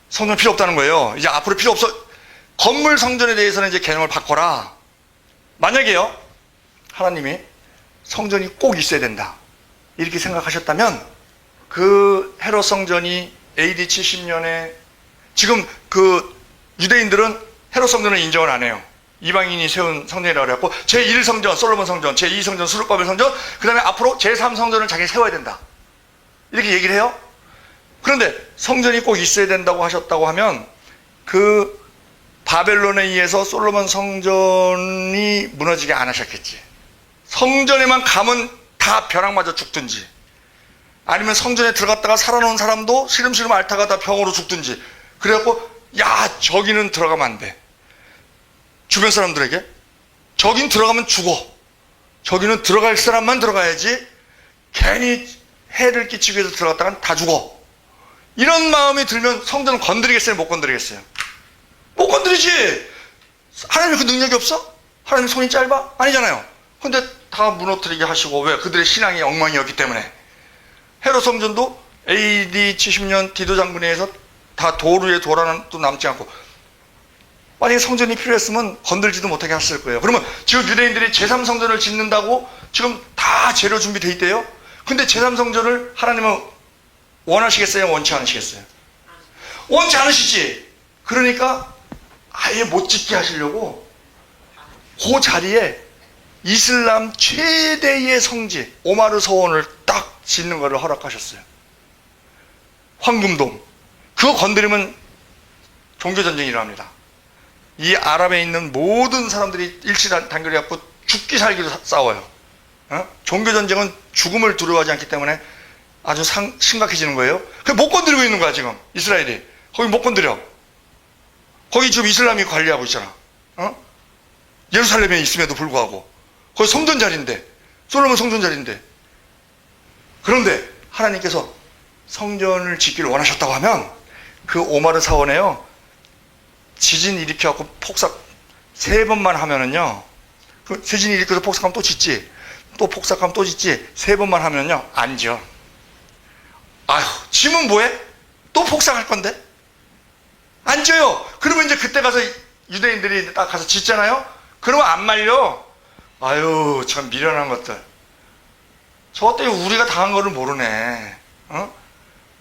성전 필요 없다는 거예요. 이제 앞으로 필요 없어. 건물 성전에 대해서는 이제 개념을 바꿔라. 만약에요, 하나님이 성전이 꼭 있어야 된다 이렇게 생각하셨다면, 그 헤롯 성전이 AD 70년에, 지금 그 유대인들은 헤롯 성전을 인정을 안 해요. 이방인이 세운 성전이라고 그래갖고 제1성전 솔로몬 성전, 제2성전 수르바벨 성전, 그 다음에 앞으로 제3성전을 자기가 세워야 된다 이렇게 얘기를 해요. 그런데 성전이 꼭 있어야 된다고 하셨다고 하면, 그 바벨론에 의해서 솔로몬 성전이 무너지게 안 하셨겠지. 성전에만 가면 다 벼락 맞아 죽든지, 아니면 성전에 들어갔다가 살아놓은 사람도 시름시름 앓다가 다 병으로 죽든지, 그래갖고 야 저기는 들어가면 안 돼, 주변 사람들에게 저긴 들어가면 죽어, 저기는 들어갈 사람만 들어가야지, 괜히 해를 끼치기 위해서 들어갔다간 다 죽어, 이런 마음이 들면 성전을 건드리겠어요? 못 건드리겠어요? 못 건드리지. 하나님 그 능력이 없어? 하나님 손이 짧아? 아니잖아요. 근데 다 무너뜨리게 하시고, 왜? 그들의 신앙이 엉망이었기 때문에. 헤롯 성전도 AD 70년 디도 장군에 의해서 다 돌 위에 돌 하나도 남지 않고, 만약에 성전이 필요했으면 건들지도 못하게 했을 거예요. 그러면 지금 유대인들이 제3성전을 짓는다고 지금 다 재료 준비되어 있대요. 근데 제3성전을 하나님은 원하시겠어요? 원치 않으시겠어요? 원치 않으시지. 그러니까 아예 못 짓게 하시려고 그 자리에 이슬람 최대의 성지 오마르 서원을 딱 짓는 것을 허락하셨어요. 황금돔. 그거 건드리면 종교전쟁이라 합니다. 이 아랍에 있는 모든 사람들이 일치단결해갖고 죽기 살기로 싸워요. 종교전쟁은 죽음을 두려워하지 않기 때문에 아주 심각해지는 거예요. 그게 못 건드리고 있는 거야 지금 이스라엘이. 거기 못 건드려. 거기 지금 이슬람이 관리하고 있잖아. 예루살렘에 있음에도 불구하고 거기 성전 자리인데, 솔로몬 성전 자리인데. 그런데 하나님께서 성전을 짓기를 원하셨다고 하면 그 오마르 사원에요, 지진 일으켜갖고 폭삭 3번만 하면은요, 그 지진 일으켜서 폭삭하면 또 짓지, 또 폭삭하면 또 짓지, 3번만 하면은요 안 지어. 아휴, 지면 뭐해? 또 폭삭할 건데 안 지어요. 그러면 이제 그때 가서 유대인들이 딱 가서 짓잖아요. 그러면 안 말려. 아유 참 미련한 것들. 저것 때문에 우리가 당한 거를 모르네.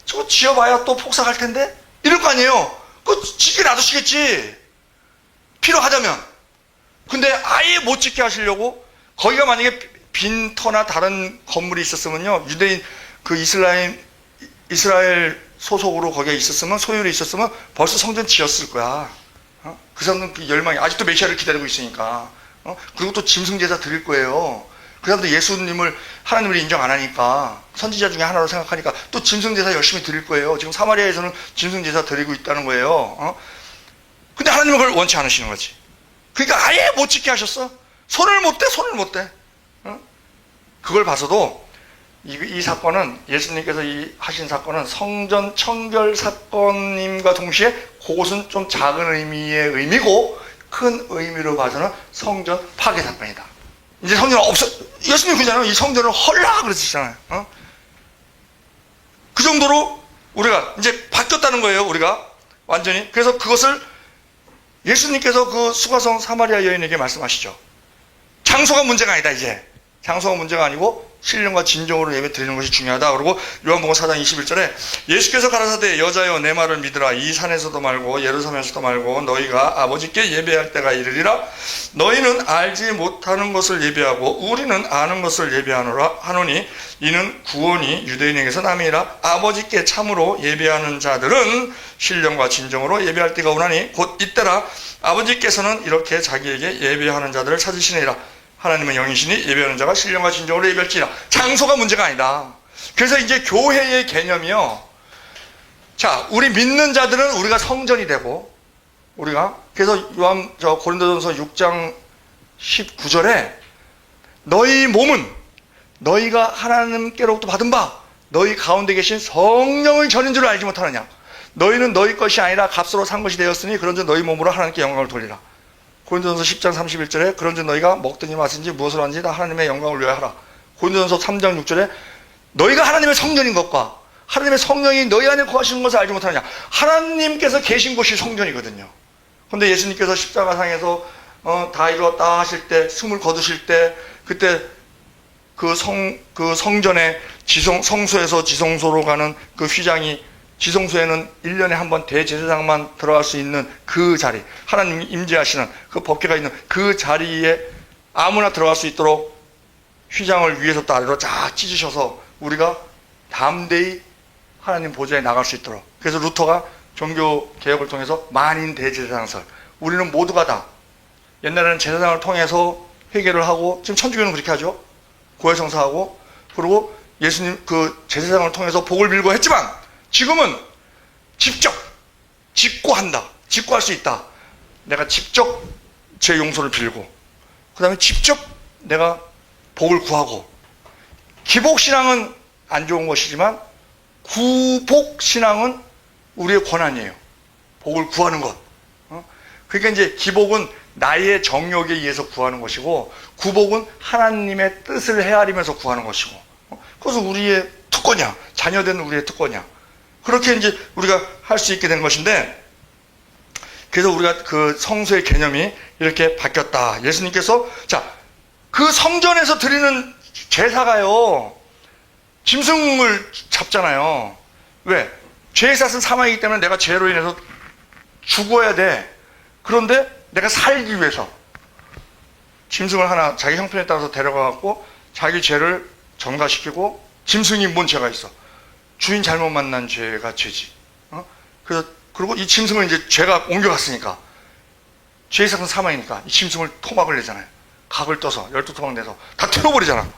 저거 지어봐야 또 폭삭할 텐데 이럴 거 아니에요. 그거 짓게 놔두시겠지, 필요하다면. 근데 아예 못 짓게 하시려고, 거기가 만약에 빈터나 다른 건물이 있었으면요, 유대인 그 이스라엘 소속으로 거기에 있었으면, 소율이 있었으면 벌써 성전 지었을 거야. 그 사람은 그 열망이, 아직도 메시아를 기다리고 있으니까. 그리고 또 짐승제사 드릴 거예요. 그 사람들 예수님을, 하나님을 인정 안 하니까, 선지자 중에 하나로 생각하니까 또 짐승제사 열심히 드릴 거예요. 지금 사마리아에서는 짐승제사 드리고 있다는 거예요. 근데 하나님은 그걸 원치 않으시는 거지. 그러니까 아예 못 짓게 하셨어. 손을 못 대. 그걸 봐서도 이 사건은, 예수님께서 하신 사건은 성전 청결 사건임과 동시에 그것은 좀 작은 의미의 의미고, 큰 의미로 봐서는 성전 파괴 사건이다. 이제 성전은 없어. 예수님 그잖아요. 이 성전을 헐라 그러시잖아요. 그 정도로 우리가 이제 바뀌었다는 거예요. 우리가 완전히. 그래서 그것을 예수님께서 그 수가성 사마리아 여인에게 말씀하시죠. 장소가 문제가 아니다. 이제 장소가 문제가 아니고 신령과 진정으로 예배 드리는 것이 중요하다. 그리고 요한복음 4장 21절에 예수께서 가라사대 여자여 내 말을 믿으라. 이 산에서도 말고 예루살렘에서도 말고 너희가 아버지께 예배할 때가 이르리라. 너희는 알지 못하는 것을 예배하고 우리는 아는 것을 예배하노라 하노니 이는 구원이 유대인에게서 남이라. 아버지께 참으로 예배하는 자들은 신령과 진정으로 예배할 때가 오나니 곧 이때라. 아버지께서는 이렇게 자기에게 예배하는 자들을 찾으시니라. 하나님은 영이시니 예배하는 자가 신령과 진정으로 예배할지니라. 장소가 문제가 아니다. 그래서 이제 교회의 개념이요, 자, 우리 믿는 자들은 우리가 성전이 되고, 그래서 고린도전서 6장 19절에 너희 몸은 너희가 하나님께로부터 받은 바 너희 가운데 계신 성령의 전인 줄 알지 못하느냐. 너희는 너희 것이 아니라 값으로 산 것이 되었으니 그런즉 너희 몸으로 하나님께 영광을 돌리라. 고린도전서 10장 31절에 그런즉 너희가 먹든지 마시든지 무엇을 하든지 다 하나님의 영광을 위하여 하라. 고린도전서 3장 6절에 너희가 하나님의 성전인 것과 하나님의 성령이 너희 안에 거하시는 것을 알지 못하느냐. 하나님께서 계신 곳이 성전이거든요. 그런데 예수님께서 십자가상에서 다 이루었다 하실 때, 숨을 거두실 때, 그때 그 성전의 성소에서 지성소로 가는 그 휘장이, 지성소에는 1년에 한 번 대제사장만 들어갈 수 있는 그 자리, 하나님이 임재하시는 그 법궤가 있는 그 자리에 아무나 들어갈 수 있도록 휘장을 위에서부터 아래로 쫙 찢으셔서 우리가 담대히 하나님 보좌에 나갈 수 있도록. 그래서 루터가 종교 개혁을 통해서 만인 대제사장설, 우리는 모두가 다 옛날에는 제사장을 통해서 회개를 하고, 지금 천주교는 그렇게 하죠. 고해성사하고, 그리고 예수님 그 제사장을 통해서 복을 빌고 했지만 지금은 직접 직구한다. 직구할 수 있다. 내가 직접 제 용서를 빌고, 그 다음에 직접 내가 복을 구하고. 기복신앙은 안 좋은 것이지만 구복신앙은 우리의 권한이에요. 복을 구하는 것. 그러니까 이제 기복은 나의 정욕에 의해서 구하는 것이고, 구복은 하나님의 뜻을 헤아리면서 구하는 것이고, 그것은 우리의 특권이야. 자녀된 우리의 특권이야. 그렇게 이제 우리가 할 수 있게 된 것인데, 그래서 우리가 그 성소의 개념이 이렇게 바뀌었다. 예수님께서, 자, 그 성전에서 드리는 제사가요, 짐승을 잡잖아요. 왜? 죄의 삭은 사망이기 때문에 내가 죄로 인해서 죽어야 돼. 그런데 내가 살기 위해서 짐승을 하나 자기 형편에 따라서 데려가갖고 자기 죄를 전가시키고, 짐승이 뭔 죄가 있어? 주인 잘못 만난 죄가 죄지. 그리고 이 짐승을 이제 죄가 옮겨갔으니까, 죄의 삭은 사망이니까 이 짐승을 토막을 내잖아요. 각을 떠서 12토막 내서 다 태워버리잖아.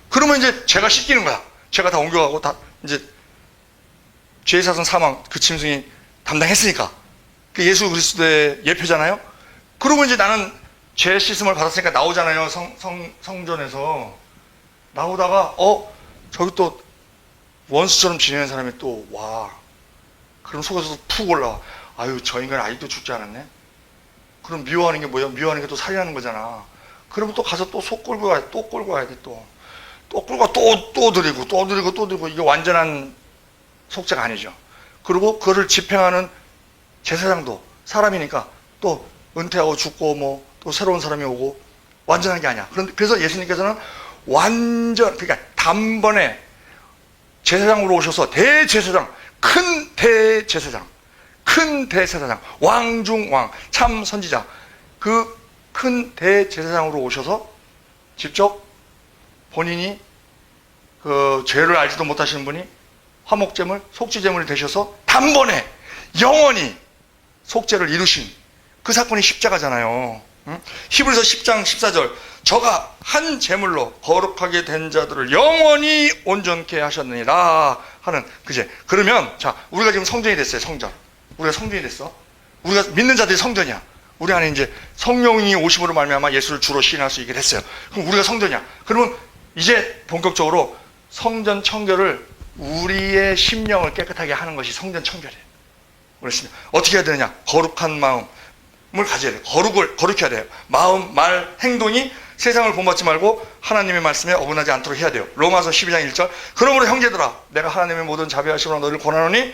그러면 이제 죄가 씻기는 거야. 죄가 다 옮겨가고 다 이제 죄의 삭은 사망, 그 짐승이 담당했으니까. 그 예수 그리스도의 예표잖아요. 그러고 이제 나는 죄 씻음을 받았으니까 나오잖아요. 성전에서 나오다가 저기 또 원수처럼 지내는 사람이 또 와. 그럼 속에서 푹 올라와. 아유, 저 인간 아직도 죽지 않았네. 그럼 미워하는 게 뭐야? 미워하는 게 또 살인하는 거잖아. 그러면 또 가서 또 속 끌고 가야 돼. 또 끌고 가야 돼. 또 끌고 또 드리고 이게 완전한 속죄가 아니죠. 그리고 그거를 집행하는 제사장도 사람이니까 또 은퇴하고 죽고 뭐 또 새로운 사람이 오고 완전한 게 아니야. 그래서 예수님께서는 그러니까 단번에 제사장으로 오셔서 대제사장, 큰 대제사장, 왕 중 왕, 참 선지자, 그 큰 대제사장으로 오셔서 직접 본인이 그 죄를 알지도 못하시는 분이 화목제물, 속죄제물이 되셔서 단번에 영원히 속죄를 이루신 그 사건이 십자가잖아요. 히브리서 10장 14절, 저가 한 제물로 거룩하게 된 자들을 영원히 온전케 하셨느니라 하는 그제. 그러면 자, 우리가 지금 성전이 됐어요. 성전. 우리가 성전이 됐어. 우리가 믿는 자들이 성전이야. 우리 안에 이제 성령이 오심으로 말미암아 예수를 주로 시인할 수 있게 됐어요. 그럼 우리가 성전이야. 그러면 이제 본격적으로 성전 청결을, 우리의 심령을 깨끗하게 하는 것이 성전 청결이에요. 그렇습니다. 어떻게 해야 되느냐? 거룩한 마음을 가져야 돼요. 거룩해야 돼요. 마음, 말, 행동이 세상을 본받지 말고 하나님의 말씀에 어긋나지 않도록 해야 돼요. 로마서 12장 1절, 그러므로 형제들아, 내가 하나님의 모든 자비하심으로 너희를 권하노니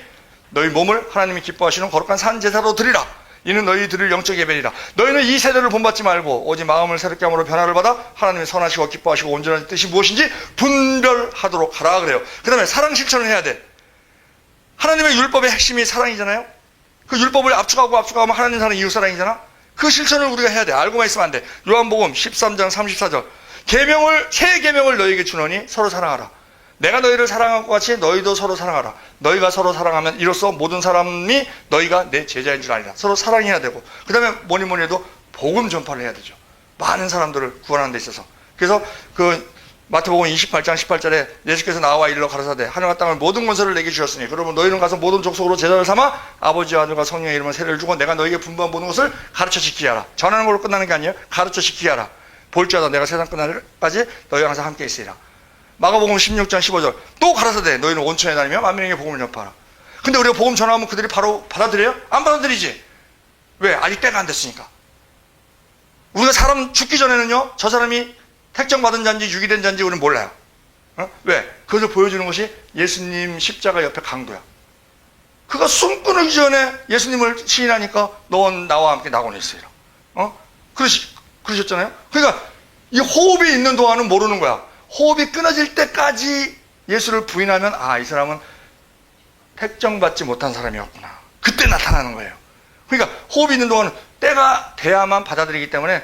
너희 몸을 하나님이 기뻐하시는 거룩한 산 제사로 드리라. 이는 너희 드릴 영적 예배니라. 너희는 이 세대를 본받지 말고 오직 마음을 새롭게 함으로 변화를 받아 하나님의 선하시고 기뻐하시고 온전한 뜻이 무엇인지 분별하도록 하라 그래요. 그 다음에 사랑 실천을 해야 돼. 하나님의 율법의 핵심이 사랑이잖아요. 그 율법을 압축하고 하면 하나님 사랑, 이웃 사랑이잖아. 그 실천을 우리가 해야 돼. 알고만 있으면 안 돼. 요한복음 13장 34절, 새 계명을 너희에게 주노니 서로 사랑하라. 내가 너희를 사랑한 것 같이 너희도 서로 사랑하라. 너희가 서로 사랑하면 이로써 모든 사람이 너희가 내 제자인 줄 아니라. 서로 사랑해야 되고, 그 다음에 뭐니 해도 복음 전파를 해야 되죠. 많은 사람들을 구원하는 데 있어서. 그래서 그 마태복음 28장 18절에 예수께서 나와 이르러 가라사대 하늘과 땅을 모든 권세를 내게 주셨으니 그러면 너희는 가서 모든 족속으로 제자를 삼아 아버지와 아들과 성령의 이름으로 세례를 주고 내가 너희에게 분부한 모든 것을 가르쳐 지키게 하라. 전하는 걸로 끝나는 게 아니에요. 가르쳐 지키게 하라. 볼지어다 내가 세상 끝날까지 너희와 항상 함께 있으리라. 마가복음 16장 15절 또 가라사대 너희는 온천에 다니며 만민에게 복음을 전파하라. 근데 우리가 복음 전하면 그들이 바로 받아들여요? 안 받아들이지. 왜? 아직 때가 안 됐으니까. 우리가 사람 죽기 전에는요, 저 사람이 택정받은 자인지 유기된 자인지 우리는 몰라요. 왜? 그것을 보여주는 것이 예수님 십자가 옆에 강도야. 그가 숨 끊기 전에 예수님을 시인하니까 넌 나와 함께 낙원에 있으리라. 그러셨잖아요. 그러니까 이 호흡이 있는 동안은 모르는 거야. 호흡이 끊어질 때까지 예수를 부인하면 이 사람은 택정받지 못한 사람이었구나. 그때 나타나는 거예요. 그러니까 호흡이 있는 동안은 때가 돼야만 받아들이기 때문에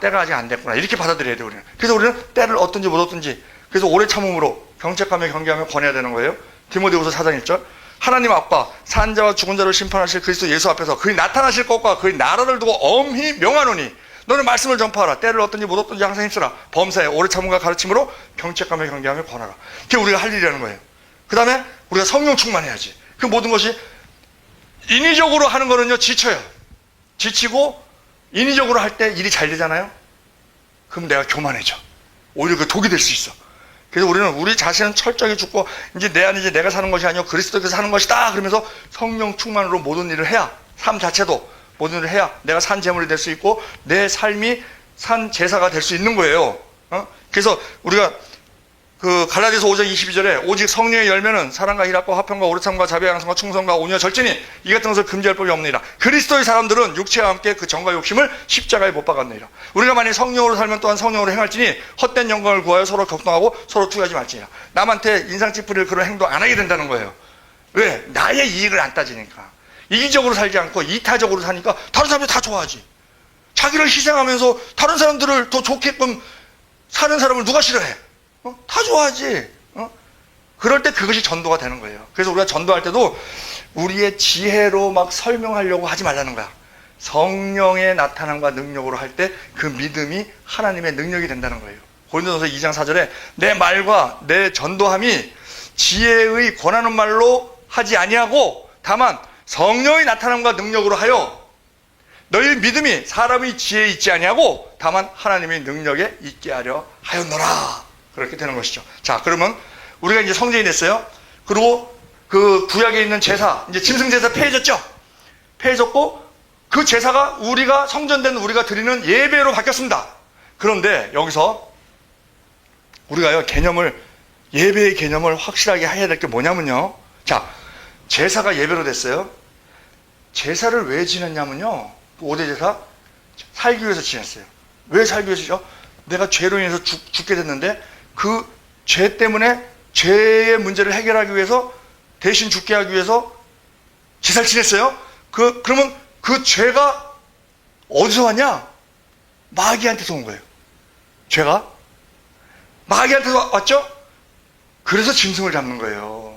때가 아직 안 됐구나. 이렇게 받아들여야 돼요, 우리는. 그래서 우리는 때를 얻든지 못 얻든지 그래서 오래 참음으로 경책하며 경계하며 권해야 되는 거예요. 디모데후서 4장 1절 하나님 앞과 산자와 죽은 자를 심판하실 그리스도 예수 앞에서 그의 나타나실 것과 그의 나라를 두고 엄히 명하노니 너는 말씀을 전파하라. 때를 얻든지 못 얻든지 항상 힘쓰라. 범사에 오래 참음과 가르침으로 경책하며 경계하며 권하라. 그게 우리가 할 일이라는 거예요. 그 다음에 우리가 성령 충만해야지. 그 모든 것이 인위적으로 하는 거는요, 지쳐요. 지치고 인위적으로 할 때 일이 잘 되잖아요. 그럼 내가 교만해져. 오히려 그 독이 될 수 있어. 그래서 우리는 우리 자신은 철저히 죽고 이제 내 안에 이제 내가 사는 것이 아니고 그리스도께서 사는 것이다. 그러면서 성령 충만으로 모든 일을 해야, 삶 자체도 모든 일을 해야 내가 산 제물이 될 수 있고 내 삶이 산 제사가 될 수 있는 거예요. 그래서 우리가 그 갈라디아서 5장 22절에 오직 성령의 열매는 사랑과 희락과 화평과 오래참과 자비와 양성과 충성과 온유와 절제니 이 같은 것을 금지할 법이 없느니라. 그리스도의 사람들은 육체와 함께 그 정과 욕심을 십자가에 못 박았느니라. 우리가 만약 성령으로 살면 또한 성령으로 행할지니 헛된 영광을 구하여 서로 격동하고 서로 투여하지 말지니라. 남한테 인상 찌푸릴 그런 행동 안 하게 된다는 거예요. 왜? 나의 이익을 안 따지니까. 이기적으로 살지 않고 이타적으로 사니까 다른 사람들이 다 좋아하지. 자기를 희생하면서 다른 사람들을 더 좋게끔 사는 사람을 누가 싫어해? 다 좋아하지. 그럴 때 그것이 전도가 되는 거예요. 그래서 우리가 전도할 때도 우리의 지혜로 막 설명하려고 하지 말라는 거야. 성령의 나타남과 능력으로 할 때 그 믿음이 하나님의 능력이 된다는 거예요. 고린도전서 2장 4절에 내 말과 내 전도함이 지혜의 권하는 말로 하지 아니하고 다만 성령의 나타남과 능력으로 하여 너희 믿음이 사람의 지혜에 있지 아니하고 다만 하나님의 능력에 있게 하려 하였노라. 그렇게 되는 것이죠. 자, 그러면 우리가 이제 성전이 됐어요. 그리고 그 구약에 있는 제사, 이제 짐승 제사 폐해졌죠? 폐해졌고 그 제사가 우리가 성전된 우리가 드리는 예배로 바뀌었습니다. 그런데 여기서 우리가요, 예배의 개념을 확실하게 해야 될 게 뭐냐면요. 자, 제사가 예배로 됐어요. 제사를 왜 지냈냐면요. 5대 제사 살기 위해서 지냈어요. 왜 살기 위해서죠? 내가 죄로 인해서 죽게 됐는데 그 죄 때문에 죄의 문제를 해결하기 위해서 대신 죽게 하기 위해서 제사를 지냈어요. 그러면 그 죄가 어디서 왔냐? 마귀한테서 온 거예요. 죄가 마귀한테서 왔죠? 그래서 짐승을 잡는 거예요.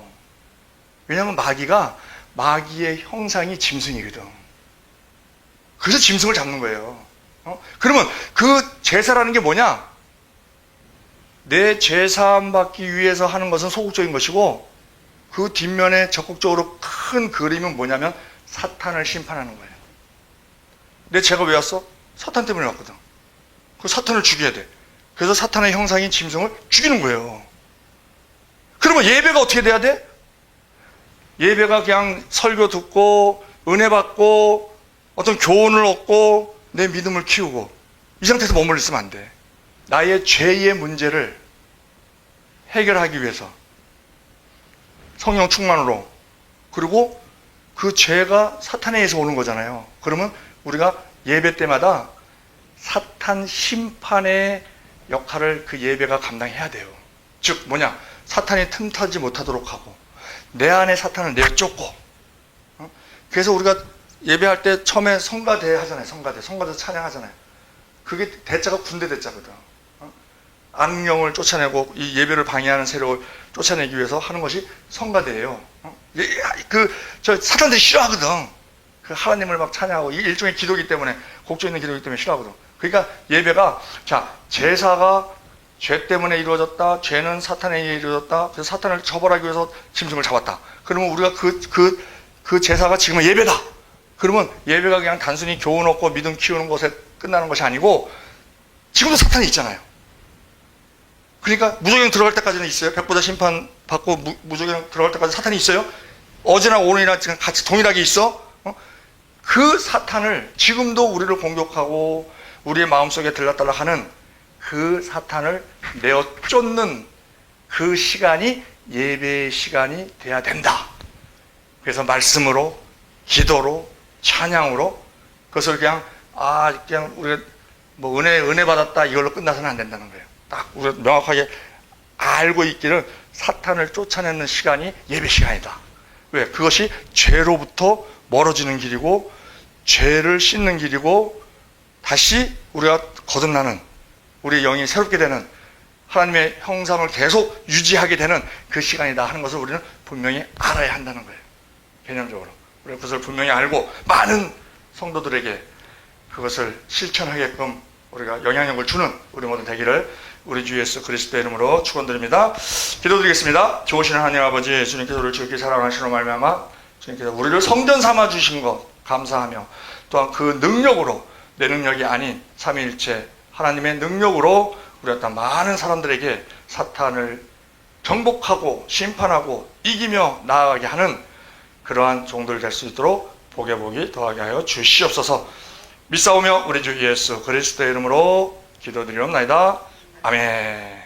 왜냐하면 마귀의 형상이 짐승이거든. 그래서 짐승을 잡는 거예요. 그러면 그 제사라는 게 뭐냐? 내 죄사함 받기 위해서 하는 것은 소극적인 것이고 그 뒷면에 적극적으로 큰 그림은 뭐냐면 사탄을 심판하는 거예요. 내 죄가 왜 왔어? 사탄 때문에 왔거든. 그 사탄을 죽여야 돼. 그래서 사탄의 형상인 짐승을 죽이는 거예요. 그러면 예배가 어떻게 돼야 돼? 예배가 그냥 설교 듣고 은혜 받고 어떤 교훈을 얻고 내 믿음을 키우고 이 상태에서 머물러 있으면 안 돼. 나의 죄의 문제를 해결하기 위해서 성령 충만으로 그리고 그 죄가 사탄에 의해서 오는 거잖아요. 그러면 우리가 예배 때마다 사탄 심판의 역할을 그 예배가 감당해야 돼요. 즉 뭐냐? 사탄이 틈타지 못하도록 하고 내 안에 사탄을 내쫓고 그래서 우리가 예배할 때 처음에 성가대 하잖아요. 성가대 찬양하잖아요. 그게 대자가 군대 대자거든. 악령을 쫓아내고 이 예배를 방해하는 세력을 쫓아내기 위해서 하는 것이 성가대예요. 저 사탄들이 싫어하거든. 그 하나님을 막 찬양하고 이게 일종의 기도기 때문에 곡조 있는 기도기 때문에 싫어하거든. 그러니까 예배가 자 제사가 죄 때문에 이루어졌다. 죄는 사탄에 의해 이루어졌다. 그래서 사탄을 처벌하기 위해서 짐승을 잡았다. 그러면 우리가 그 제사가 지금은 예배다. 그러면 예배가 그냥 단순히 교훈 얻고 믿음 키우는 것에 끝나는 것이 아니고 지금도 사탄이 있잖아요. 그러니까 무조건 들어갈 때까지는 있어요. 백보자 심판 받고 무조건 들어갈 때까지 사탄이 있어요. 어제나 오늘이나 지금 같이 동일하게 있어. 그 사탄을 지금도 우리를 공격하고 우리의 마음속에 들락달락하는 그 사탄을 내어 쫓는 그 시간이 예배의 시간이 돼야 된다. 그래서 말씀으로, 기도로, 찬양으로 그것을 그냥 우리가 뭐 은혜 받았다 이걸로 끝나서는 안 된다는 거예요. 딱 우리가 명확하게 알고 있기를 사탄을 쫓아내는 시간이 예배 시간이다. 왜? 그것이 죄로부터 멀어지는 길이고 죄를 씻는 길이고 다시 우리가 거듭나는 우리의 영이 새롭게 되는 하나님의 형상을 계속 유지하게 되는 그 시간이다 하는 것을 우리는 분명히 알아야 한다는 거예요. 개념적으로. 우리가 그것을 분명히 알고 많은 성도들에게 그것을 실천하게끔 우리가 영향력을 주는 우리 모든 되기를 우리 주 예수 그리스도의 이름으로 축원드립니다. 기도드리겠습니다. 좋으신 하나님 아버지, 주님께서 우리를 지극히 사랑하시는 말미암아 주님께서 우리를 성전 삼아 주신 것 감사하며 또한 그 능력으로 내 능력이 아닌 삼위일체 하나님의 능력으로 우리 어떤 많은 사람들에게 사탄을 정복하고 심판하고 이기며 나아가게 하는 그러한 종들 될 수 있도록 복에 복이 더하게 하여 주시옵소서. 믿사오며 우리 주 예수 그리스도의 이름으로 기도드리옵나이다. 아멘.